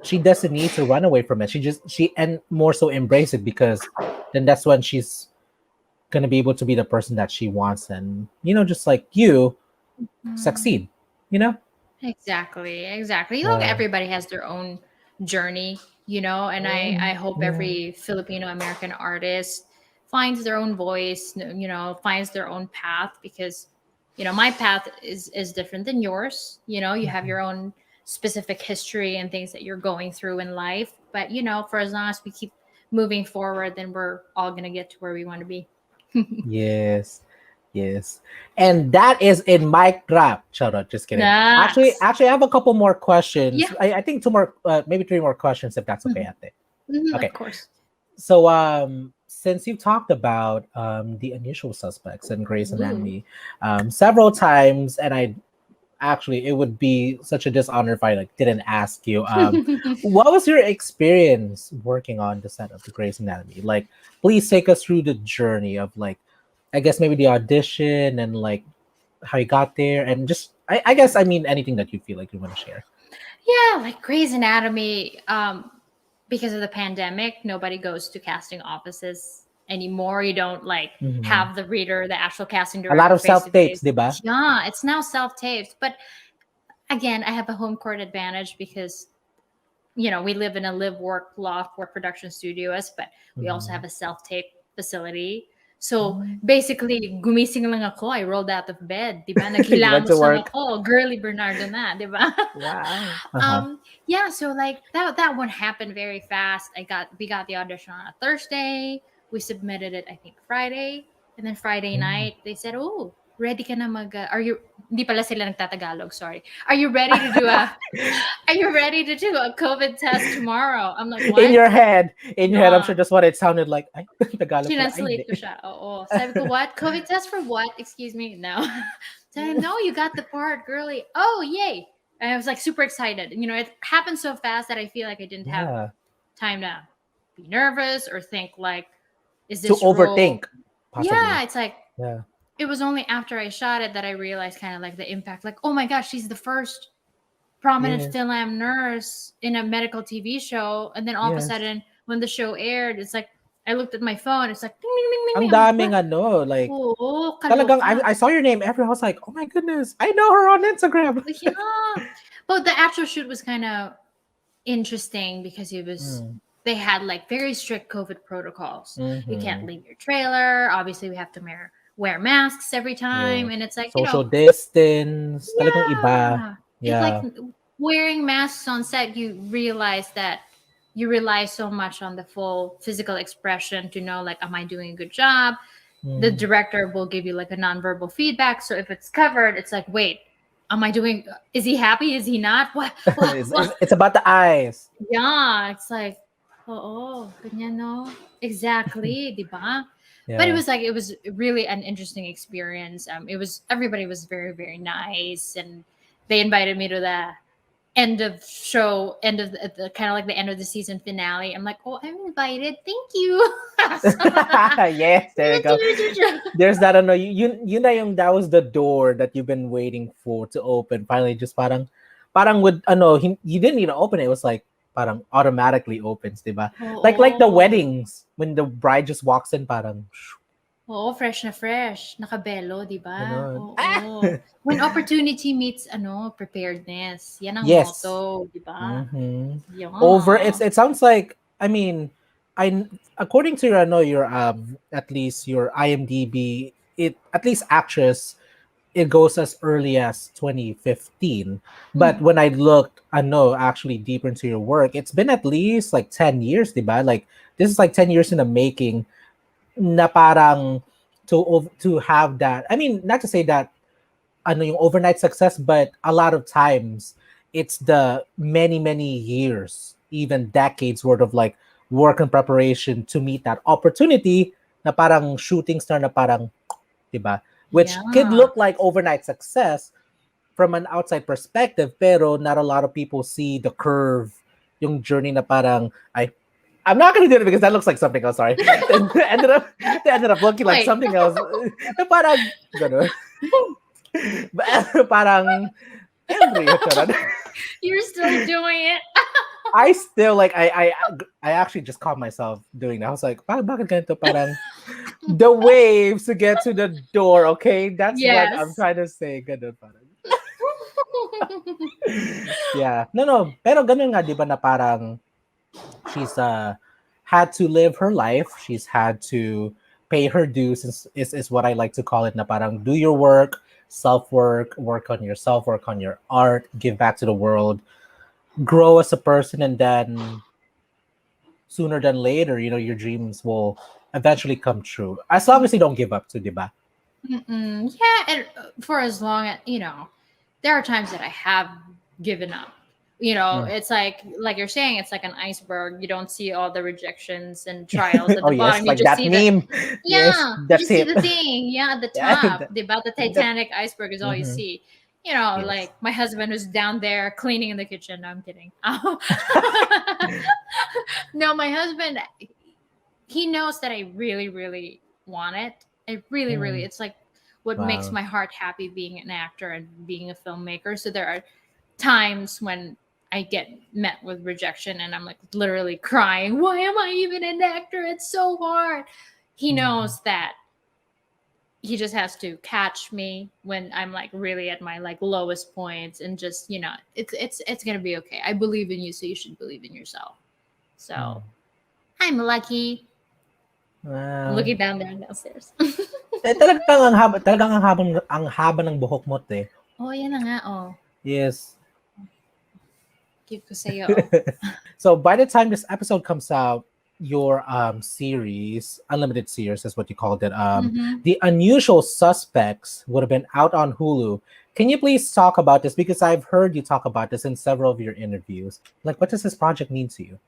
Speaker 2: she doesn't need to run away from it. She and more so embrace it, because then that's when she's gonna be able to be the person that she wants, and just like you
Speaker 1: Mm.
Speaker 2: succeed. You know?
Speaker 1: Exactly, exactly.
Speaker 2: Yeah.
Speaker 1: Everybody has their own journey, and I hope
Speaker 2: Yeah.
Speaker 1: every Filipino American artist finds their own voice, finds their own path because, my path is different than yours. You have your own specific history and things that you're going through in life, but for as long as we keep moving forward, then we're all going to get to where we want to be.
Speaker 2: Yes. Yes. And that is in mic drop. Shout out. Just kidding.
Speaker 1: Nice.
Speaker 2: Actually, I have a couple more questions.
Speaker 1: Yeah.
Speaker 2: I think two more, maybe three more questions, if that's okay,
Speaker 1: Mhm.
Speaker 2: Ate.
Speaker 1: Of
Speaker 2: Okay.
Speaker 1: course.
Speaker 2: So, since you've talked about the unusual suspects in Grey's
Speaker 1: Ooh.
Speaker 2: Anatomy several times, and it would be such a dishonor if I like didn't ask you. What was your experience working on the set of the Grey's Anatomy? Like, please take us through the journey of like, I guess maybe the audition and like how you got there, and just I guess I mean anything that you feel like you want to share.
Speaker 1: Yeah, like Grey's Anatomy, because of the pandemic, nobody goes to casting offices anymore. You don't like
Speaker 2: Mhm.
Speaker 1: have the reader, the actual casting
Speaker 2: A lot
Speaker 1: director
Speaker 2: of
Speaker 1: face to
Speaker 2: self tapes,
Speaker 1: face.
Speaker 2: diba?
Speaker 1: Yeah, it's now self-taped. But again, I have a home court advantage because we live in a live work loft where production studio is, but we also
Speaker 2: Mhm.
Speaker 1: have a self-tape facility. So
Speaker 2: Mm.
Speaker 1: basically, gumising lang ako. I rolled out of bed. Diba?
Speaker 2: You went to
Speaker 1: Naghilamos lang
Speaker 2: work.
Speaker 1: ako. Girly Bernardo na. Diba?
Speaker 2: Wow. Uh-huh.
Speaker 1: Yeah, so like that one happened very fast. We got the audition on a Thursday. We submitted it, I think, Friday. And then Friday
Speaker 2: Mm.
Speaker 1: night, they said, oh, ready ka na are you, hindi pala sila nagtatagalog, sorry. Are you ready to do a are you ready to do a COVID test tomorrow? I'm like,
Speaker 2: In
Speaker 1: what?
Speaker 2: your head, I'm
Speaker 1: Yeah.
Speaker 2: sure that's what it sounded like. Ay, Tagalog pala. Ay,
Speaker 1: Translate
Speaker 2: hindi.
Speaker 1: ko siya. Oo. Sabi ko, what? COVID test for what? Excuse me? No. Sabi, no, you got the part, girly. Oh, yay. And I was like super excited. It happened so fast that I feel like I didn't have
Speaker 2: Yeah.
Speaker 1: time to be nervous or think like, is
Speaker 2: To
Speaker 1: this role?
Speaker 2: overthink,
Speaker 1: Yeah,
Speaker 2: possibly.
Speaker 1: it's like
Speaker 2: Yeah.
Speaker 1: it was only after I shot it that I realized kind of like the impact. Like, oh my gosh, she's the first prominent
Speaker 2: Yes.
Speaker 1: film nurse in a medical TV show, and then all of a
Speaker 2: Yes.
Speaker 1: sudden, when the show aired, it's like I looked at my phone. It's like ding ding ding ding
Speaker 2: Ang
Speaker 1: ding. I'm like,
Speaker 2: daming
Speaker 1: what?
Speaker 2: ano, like,
Speaker 1: Oh,
Speaker 2: talagang
Speaker 1: kaloka.
Speaker 2: I saw your name everywhere. I was like, oh my goodness, I know her on Instagram.
Speaker 1: Yeah, but the actual shoot was kind of interesting because
Speaker 2: Mm.
Speaker 1: they had like very strict COVID protocols. You can't
Speaker 2: Mm-hmm.
Speaker 1: leave your trailer. Obviously, we have to wear wear masks every time, and
Speaker 2: Yes.
Speaker 1: it's like,
Speaker 2: Social distance. Talagang iba.
Speaker 1: yeah, it's like
Speaker 2: Yeah.
Speaker 1: wearing masks on set. You realize that you rely so much on the full physical expression to know, like, am I doing a good job? The
Speaker 2: Mm.
Speaker 1: director will give you like a nonverbal feedback. So if it's covered, it's like, wait, am I doing? Is he happy? Is he not? What?
Speaker 2: It's about the eyes.
Speaker 1: Yeah, it's like, oh, ganyan no, exactly, di ba? But
Speaker 2: Yeah.
Speaker 1: it was really an interesting experience. It was everybody was very very nice, and they invited me to the end of show, end of the kind of like the end of the season finale. I'm like, oh, I'm invited. Thank you.
Speaker 2: Yes, there you go. There's that ano, yun na yung that was the door that you've been waiting for to open. Finally, just parang with ano, you didn't need to open it. It was like parang automatically opens, diba? Like the
Speaker 1: Oo.
Speaker 2: weddings when the bride just walks in, parang
Speaker 1: Oo, fresh na fresh. Nakabelo, di ba?
Speaker 2: ganon.
Speaker 1: Oo. When opportunity meets preparedness. Yan ang
Speaker 2: Yes.
Speaker 1: motto, di ba?
Speaker 2: Mm-hmm. Over
Speaker 1: Yeah.
Speaker 2: it sounds like, I mean, I according to your, I know your at least your IMDb, it at least actress, it goes as early as 2015. But
Speaker 1: Hmm.
Speaker 2: when I looked, I know actually deeper into your work, it's been at least like 10 years, diba? Like this is like 10 years in the making, na parang to have that. I mean, not to say that ano yung overnight success, but a lot of times it's the many years, even decades worth of like work and preparation to meet that opportunity na parang shooting star na parang, diba? Which could
Speaker 1: Yeah.
Speaker 2: look like overnight success from an outside perspective, pero not a lot of people see the curve, yung journey na parang, I'm not gonna do it because that looks like something else. Sorry, they ended up looking like
Speaker 1: Wait,
Speaker 2: something else. Na parang ganun. Parang embryo, charot.
Speaker 1: you're still doing it.
Speaker 2: I still like I actually just caught myself doing that. I was like, bakit ganito? Parang the waves to get to the door. Okay, that's what I'm
Speaker 1: Yes.
Speaker 2: trying to say. Ganun parang. Yeah, no. Pero ganun nga, di ba na parang she's had to live her life. She's had to pay her dues. Is what I like to call it. Na parang do your work, self work on yourself, work on your art, give back to the world, grow as a person, and then sooner than later, your dreams will eventually come true. As long as you don't give up, to diba.
Speaker 1: Mm-mm. Yeah, and for as long as there are times that I have given up.
Speaker 2: Mm.
Speaker 1: It's like you're saying, it's like an iceberg. You don't see all the rejections and trials at
Speaker 2: Oh
Speaker 1: the
Speaker 2: yes,
Speaker 1: bottom. You
Speaker 2: like
Speaker 1: just
Speaker 2: that
Speaker 1: see the
Speaker 2: meme. Yes,
Speaker 1: yeah, you
Speaker 2: the
Speaker 1: just see
Speaker 2: tip.
Speaker 1: the thing. Yeah, at the
Speaker 2: Yeah,
Speaker 1: top. About the
Speaker 2: the,
Speaker 1: Titanic iceberg is all you
Speaker 2: mhm,
Speaker 1: see.
Speaker 2: yes.
Speaker 1: Like my husband was down there cleaning in the kitchen. No, I'm kidding. No, my husband, he knows that I really, really want it. I really, really,
Speaker 2: Mm,
Speaker 1: it's like what makes
Speaker 2: wow.
Speaker 1: my heart happy being an actor and being a filmmaker. So there are times when I get met with rejection and I'm like literally crying. Why am I even an actor? It's so hard. He
Speaker 2: Mhm.
Speaker 1: knows that he just has to catch me when I'm like really at my like lowest points and just, it's gonna be okay. I believe in you, so you should believe in yourself.
Speaker 2: Mm.
Speaker 1: So I'm lucky. I'm
Speaker 2: Wow.
Speaker 1: looking down there downstairs.
Speaker 2: Ang haba ng buhok mo, te.
Speaker 1: Oh, yan na nga, oh.
Speaker 2: Yes.
Speaker 1: Give ko sa'yo.
Speaker 2: So by the time this episode comes out, your series, unlimited series is what you called it.
Speaker 1: Mm-hmm.
Speaker 2: The Unusual Suspects would have been out on Hulu. Can you please talk about this? Because I've heard you talk about this in several of your interviews. Like, what does this project mean to you?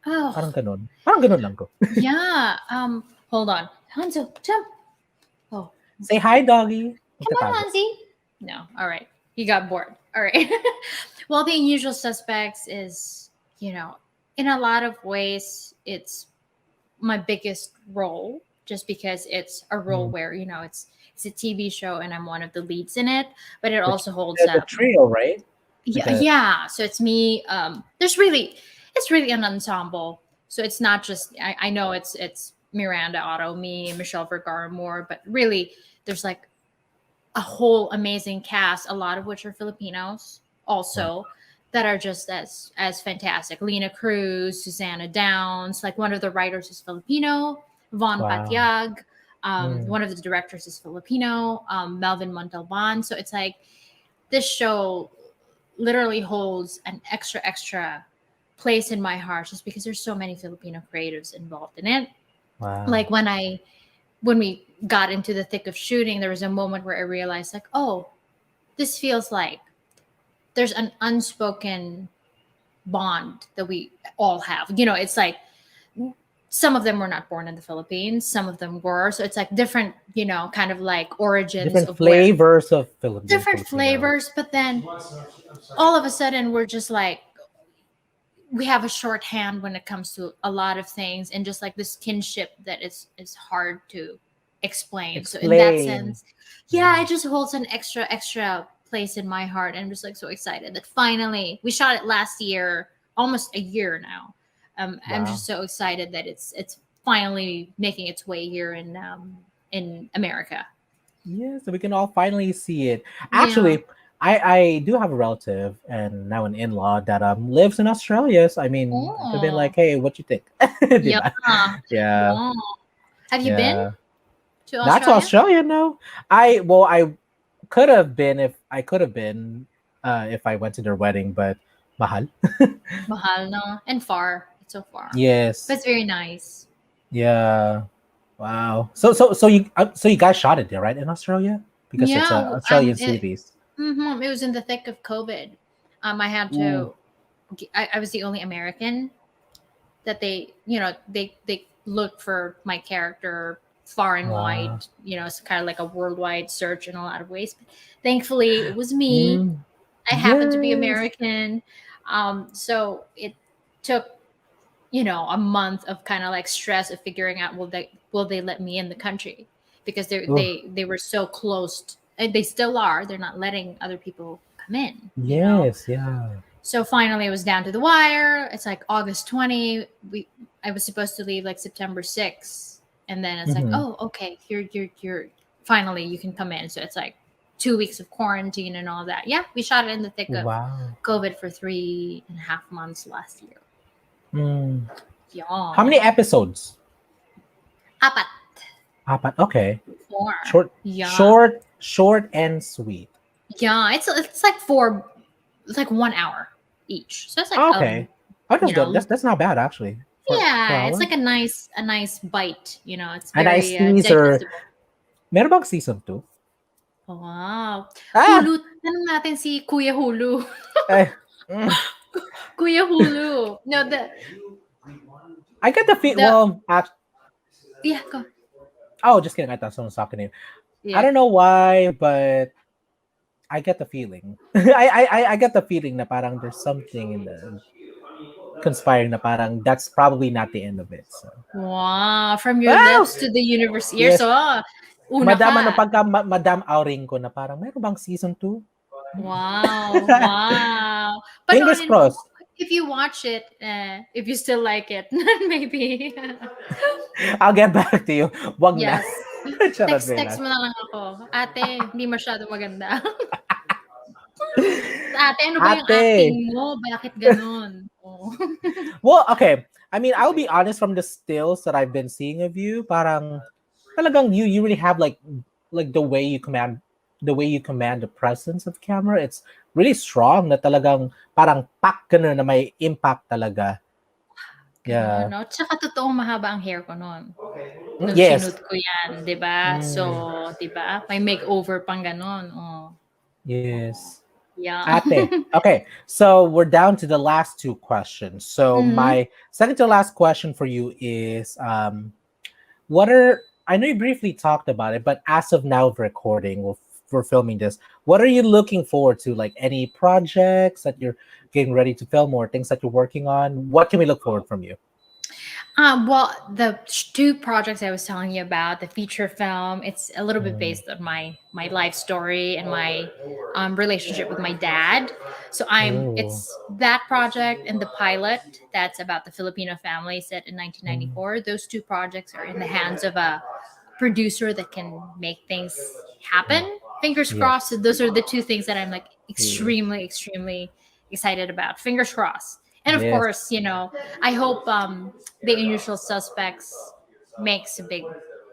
Speaker 1: Oh,
Speaker 2: Parang ganon. Parang ganon lang ko.
Speaker 1: yeah. Hold on. Hanzo, jump. Oh,
Speaker 2: Say hi, doggy.
Speaker 1: come on,
Speaker 2: Magtatago.
Speaker 1: Hansi. No, all right. He got bored. All right. Well, The Unusual Suspects is, in a lot of ways, it's my biggest role just because it's a role
Speaker 2: Mm.
Speaker 1: where, it's a TV show and I'm one of the leads in it, but it
Speaker 2: Which
Speaker 1: also holds
Speaker 2: the
Speaker 1: up.
Speaker 2: trio, right? Like
Speaker 1: Yeah,
Speaker 2: a
Speaker 1: yeah. So it's me. It's really an ensemble. So it's not just I know it's Miranda Otto, me, Michelle Vergara Moore, but really there's like a whole amazing cast, a lot of which are Filipinos
Speaker 2: wow.
Speaker 1: also that are just as fantastic. Lena Cruz, Susanna Downs, like one of the writers is Filipino, Von
Speaker 2: Wow.
Speaker 1: Patiag.
Speaker 2: Mm.
Speaker 1: One of the directors is Filipino, Melvin Montalban. So it's like this show literally holds an extra place in my heart just because there's so many Filipino creatives involved in it.
Speaker 2: Wow.
Speaker 1: Like when we got into the thick of shooting, there was a moment where I realized like, oh, this feels like there's an unspoken bond that we all have. It's like some of them were not born in the Philippines, some of them were. So it's like different, kind of like origins
Speaker 2: Different
Speaker 1: of where
Speaker 2: flavors of being
Speaker 1: different
Speaker 2: Filipino.
Speaker 1: flavors, but then all of a sudden we're just like we have a shorthand when it comes to a lot of things, and just like this kinship that is hard to explain. So in that
Speaker 2: Explain.
Speaker 1: sense, yeah, it just holds an extra place in my heart, and I'm just like so excited that finally we shot it last year, almost a year now. I'm
Speaker 2: Wow.
Speaker 1: just so excited that it's finally making its way here in America.
Speaker 2: Yeah, so we can all finally see it.
Speaker 1: Yeah.
Speaker 2: Actually, I do have a relative and now an in-law that lives in Australia. So I mean, I could have been like,
Speaker 1: Oh,
Speaker 2: hey, what you think?
Speaker 1: yeah.
Speaker 2: Diba? Yeah,
Speaker 1: Yeah. Have you been
Speaker 2: yeah.
Speaker 1: to
Speaker 2: Not to
Speaker 1: Australia?
Speaker 2: Australia, no. I could have been if I could have been if I went to their wedding, but mahal.
Speaker 1: Mahal, no? And far. It's so far. But
Speaker 2: Yes.
Speaker 1: it's very nice.
Speaker 2: Yeah. Wow. So you guys shot it there, right, in Australia? Because it's
Speaker 1: Yeah,
Speaker 2: a Australian series.
Speaker 1: it was in the thick of COVID. I had
Speaker 2: Ooh.
Speaker 1: to. I was the only American that they looked for my character far and
Speaker 2: Wow.
Speaker 1: wide. It's kind of like a worldwide search in a lot of ways. But thankfully, it was me.
Speaker 2: Mm,
Speaker 1: I happened to be
Speaker 2: yes.
Speaker 1: American. So it took a month of kind of like stress of figuring out will they let me in the country, because they
Speaker 2: Oh,
Speaker 1: they they were so closed, and they still are. They're not letting other people come in.
Speaker 2: yes, yeah.
Speaker 1: So finally it was down to the wire. It's like August 20. I was supposed to leave like September 6th, and then it's like,
Speaker 2: Hmm.
Speaker 1: oh, okay, you're finally you can come in. So it's like 2 weeks of quarantine and all that. Yeah, we shot it in the thick of
Speaker 2: Wow.
Speaker 1: COVID for 3.5 months last year.
Speaker 2: Mm. How
Speaker 1: Yeah.
Speaker 2: many episodes?
Speaker 1: Apat.
Speaker 2: Apat. Okay.
Speaker 1: Four.
Speaker 2: Short,
Speaker 1: Yeah.
Speaker 2: short and sweet.
Speaker 1: Yeah. It's like four. It's like 1 hour each. So it's like
Speaker 2: Okay. Oh, that's
Speaker 1: you
Speaker 2: good.
Speaker 1: know,
Speaker 2: That's not bad actually. For
Speaker 1: yeah. It's
Speaker 2: hour.
Speaker 1: like a nice bite. It's
Speaker 2: And I
Speaker 1: very
Speaker 2: teaser.
Speaker 1: digestible.
Speaker 2: Meron bang season 2?
Speaker 1: Wow.
Speaker 2: Ah!
Speaker 1: Hulu. Tanong natin si Kuya Hulu.
Speaker 2: Eh, mm.
Speaker 1: Kuya Hulu. No,
Speaker 2: I get the feel.
Speaker 1: the
Speaker 2: Well,
Speaker 1: yeah. Go.
Speaker 2: oh, just kidding. I thought someone was talking to you. I
Speaker 1: Yeah.
Speaker 2: don't know why, but I get the feeling. I get the feeling na parang there's something in the conspiring na parang that's probably not the end of it. So,
Speaker 1: Wow. From your
Speaker 2: well,
Speaker 1: lips to the universe ears.
Speaker 2: yes,
Speaker 1: So, una
Speaker 2: Madam ano
Speaker 1: ka.
Speaker 2: pagka Madam Auring ko na parang meron bang season 2?
Speaker 1: Wow, wow. But
Speaker 2: Fingers crossed.
Speaker 1: if you watch it, if you still like it, then maybe.
Speaker 2: I'll get back to you. Wag na.
Speaker 1: Yes.
Speaker 2: Charot,
Speaker 1: Text
Speaker 2: Renan.
Speaker 1: mo na lang ako. Ate, hindi masyado maganda. Ate, ano ba yung acting
Speaker 2: Ate.
Speaker 1: mo? Bakit ganun? Oh.
Speaker 2: Well, okay. I mean, I'll be honest from the stills that I've been seeing of you, parang talagang you really have like the way you command the presence of camera. It's really strong na talagang parang pak ka na may impact talaga.
Speaker 1: Ganun,
Speaker 2: Yeah.
Speaker 1: no? Tsaka totoong mahaba ang hair ko noon. Nung
Speaker 2: Yes.
Speaker 1: sinut ko yan, di ba? So,
Speaker 2: Mm,
Speaker 1: di ba? May makeover pang ganun. Oh.
Speaker 2: yes.
Speaker 1: Yeah.
Speaker 2: Ate. Okay, so we're down to the last two questions. So
Speaker 1: Mhm.
Speaker 2: my second to last question for you is what are I know you briefly talked about it, but as of now of recording, we're filming this. What are you looking forward to? Like any projects that you're getting ready to film or things that you're working on? What can we look forward from you?
Speaker 1: Well, the two projects I was telling you about, the feature film, it's a little bit
Speaker 2: Mm.
Speaker 1: based on my life story and my relationship with my dad. So
Speaker 2: Oh.
Speaker 1: it's that project and the pilot that's about the Filipino family set in
Speaker 2: Mm.
Speaker 1: 1994. Those two projects are in the hands of a producer that can make things
Speaker 2: Mm.
Speaker 1: happen. Fingers crossed. So
Speaker 2: Yes.
Speaker 1: those are the two things that I'm like
Speaker 2: Yes.
Speaker 1: extremely excited about. Fingers crossed. And of
Speaker 2: Yes.
Speaker 1: course, I hope the unusual suspects makes a big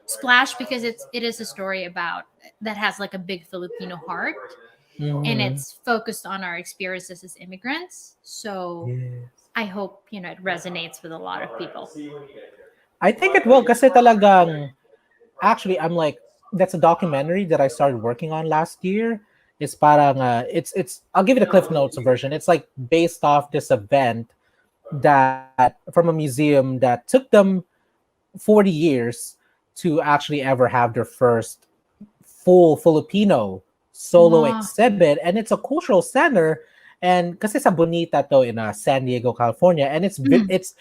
Speaker 1: Splash because it is a story about that has like a big Filipino heart, and
Speaker 2: Mhm.
Speaker 1: it's focused on our experiences as immigrants. So
Speaker 2: Yes.
Speaker 1: I hope it resonates with a lot of people.
Speaker 2: I think it will kasi talagang actually I'm like that's a documentary that I started working on last year. It's parang it's I'll give it a Cliff Notes version. It's like based off this event that from a museum that took them 40 years to actually ever have their first full Filipino solo
Speaker 1: Wow.
Speaker 2: exhibit, and it's a cultural center. And kasi sa Bonita to in San Diego, California, and
Speaker 1: Mm,
Speaker 2: it's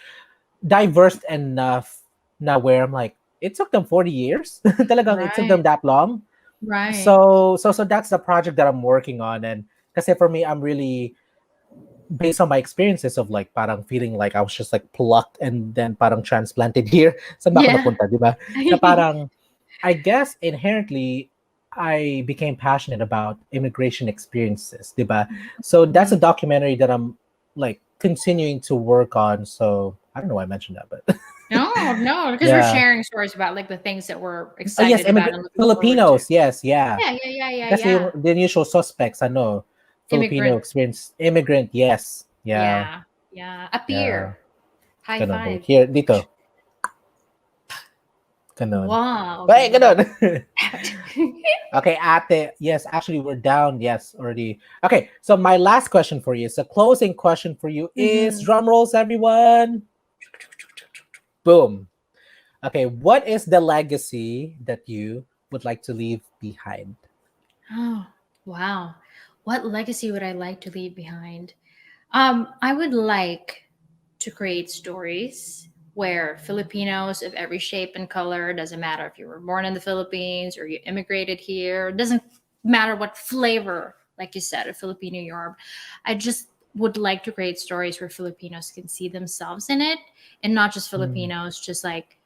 Speaker 2: diverse enough now where I'm like, it took them 40 years. Talagang it took
Speaker 1: right.
Speaker 2: them that long.
Speaker 1: Right.
Speaker 2: So that's the project that I'm working on. And kasi for me, I'm really based on my experiences of like parang feeling like I was just like plucked and then parang transplanted here. Saan ba ako
Speaker 1: Yeah.
Speaker 2: napunta, di ba? Na parang I guess inherently I became passionate about immigration experiences, diba? So that's a
Speaker 1: Mhm.
Speaker 2: documentary that I'm like continuing to work on. So I don't know why I mentioned that, but
Speaker 1: No, no, because we're
Speaker 2: yeah.
Speaker 1: sharing stories about like the things that we're
Speaker 2: Oh yes,
Speaker 1: excited about
Speaker 2: immigrant
Speaker 1: and looking forward to.
Speaker 2: Filipinos. Yes, yeah.
Speaker 1: Yeah, yeah, yeah, yeah,
Speaker 2: Kasi
Speaker 1: yeah.
Speaker 2: yung the usual suspects, ano, Filipino
Speaker 1: Immigrant.
Speaker 2: experience, immigrant. Yes, yeah,
Speaker 1: Yeah, yeah. A
Speaker 2: yeah.
Speaker 1: peer. High
Speaker 2: Ganun daw.
Speaker 1: five.
Speaker 2: Here, dito, ganun.
Speaker 1: Wow,
Speaker 2: Ay,
Speaker 1: ganon.
Speaker 2: ganun. Okay, ate. Yes, actually, we're down. Yes, already. Okay, so my last question for you, so closing question for you is
Speaker 1: Hmm.
Speaker 2: drum rolls, everyone. Boom. Okay, what is the legacy that you would like to leave behind?
Speaker 1: Oh, wow. What legacy would I like to leave behind? I would like to create stories where Filipinos of every shape and color, doesn't matter if you were born in the Philippines or you immigrated here, doesn't matter what flavor, like you said, of Filipino you are. I just would like to create stories where Filipinos can see themselves in it, and not just
Speaker 2: Mm,
Speaker 1: Filipinos, just like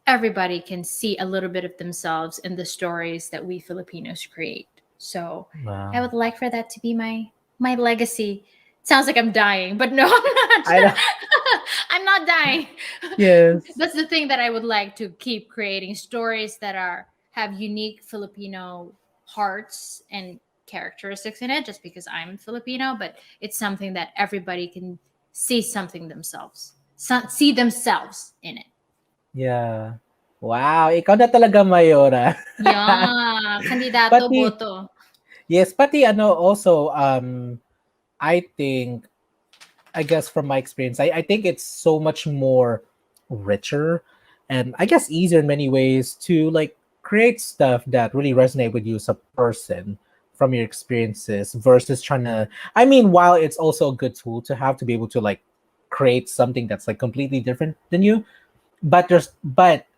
Speaker 1: everybody can see a little bit of themselves in the stories that we Filipinos create. So I
Speaker 2: wow.
Speaker 1: would like for that to be my legacy. Sounds like I'm dying, but no, I'm not.
Speaker 2: I know.
Speaker 1: I'm not dying.
Speaker 2: Yes.
Speaker 1: That's the thing that I would like to keep creating stories that are have unique Filipino hearts and characteristics in it just because I'm Filipino, but it's something that everybody can see something themselves. See themselves in it.
Speaker 2: Yeah. Wow, ikaw na talaga, Mayora.
Speaker 1: Yeah, kandidato
Speaker 2: Pati,
Speaker 1: boto.
Speaker 2: yes, pati ano also, I think, I guess from my experience, I think it's so much more richer and I guess easier in many ways to like create stuff that really resonate with you as a person from your experiences versus trying to, I mean, while it's also a good tool to have to be able to like create something that's like completely different than you, but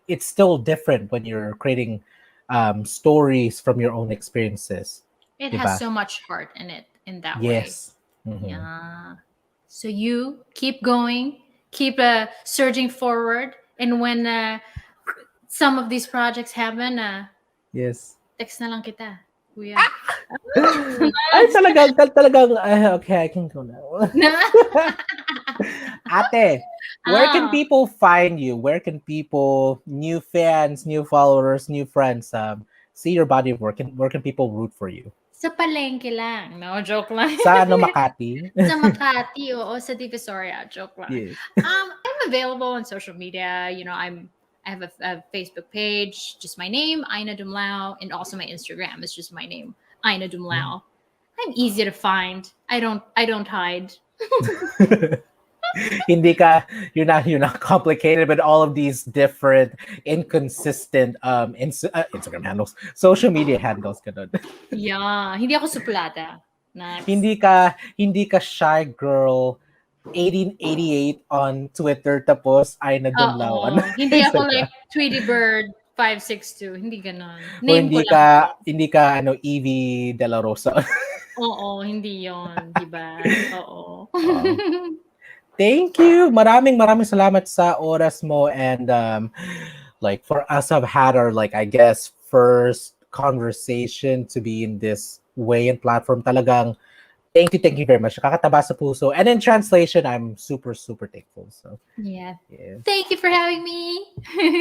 Speaker 2: it's still different when you're creating stories from your own experiences,
Speaker 1: It has
Speaker 2: diba?
Speaker 1: so much heart in it in that way.
Speaker 2: Yes. Mhm.
Speaker 1: Yeah. So you keep going, keep surging forward, and when some of these projects happen,
Speaker 2: Yes.
Speaker 1: text na lang kita, kuya.
Speaker 2: Ay, talagang, okay, I can go now. Ate, where can
Speaker 1: Ah,
Speaker 2: people find you? Where can people, new fans, new followers, new friends, see your body of work? Where can people root for you?
Speaker 1: sa palengke lang. No, joke lang.
Speaker 2: Sa ano, Makati?
Speaker 1: Sa Makati, oo, sa Divisoria, joke lang.
Speaker 2: Yes.
Speaker 1: I'm available on social media. I have a Facebook page, just my name, Aina Dumlao, and also my Instagram is just my name, Aina Dumlao. I'm easy to find. I don't hide.
Speaker 2: Hindi ka, you're not complicated with all of these different inconsistent Instagram handles, social media handles ganun.
Speaker 1: Yeah, hindi ako suplada. Next.
Speaker 2: Hindi ka shy girl 1888 on Twitter tapos Aina Dumlao on
Speaker 1: Oo, hindi ako like
Speaker 2: Instagram.
Speaker 1: Tweety Bird 562, hindi gano'n.
Speaker 2: O
Speaker 1: Name ko
Speaker 2: hindi
Speaker 1: lang
Speaker 2: ka
Speaker 1: 'to.
Speaker 2: hindi ka ano Evie De La Rosa.
Speaker 1: Oo, hindi 'yon, 'di ba? Oo.
Speaker 2: Oh. Thank you. Maraming salamat sa oras mo and like for us have had our like I guess first conversation to be in this way and platform talagang Thank you very much. Nakakataba sa puso. And in translation, I'm super, super thankful. So,
Speaker 1: Yeah.
Speaker 2: yeah.
Speaker 1: Thank you for having me.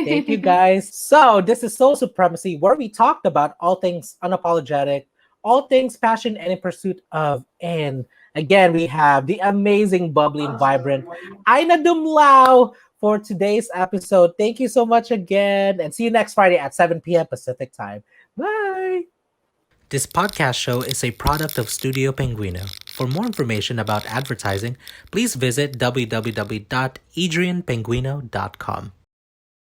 Speaker 2: Thank you guys. So, this is Soul Supremacy, where we talked about all things unapologetic, all things passion and in pursuit of. And again, we have the amazing, bubbly, and vibrant Aina Dumlao for today's episode. Thank you so much again. And see you next Friday at 7 p.m. Pacific time. Bye. This podcast show is a product of Studio Penguino. For more information about advertising, please visit www.adrianpenguino.com.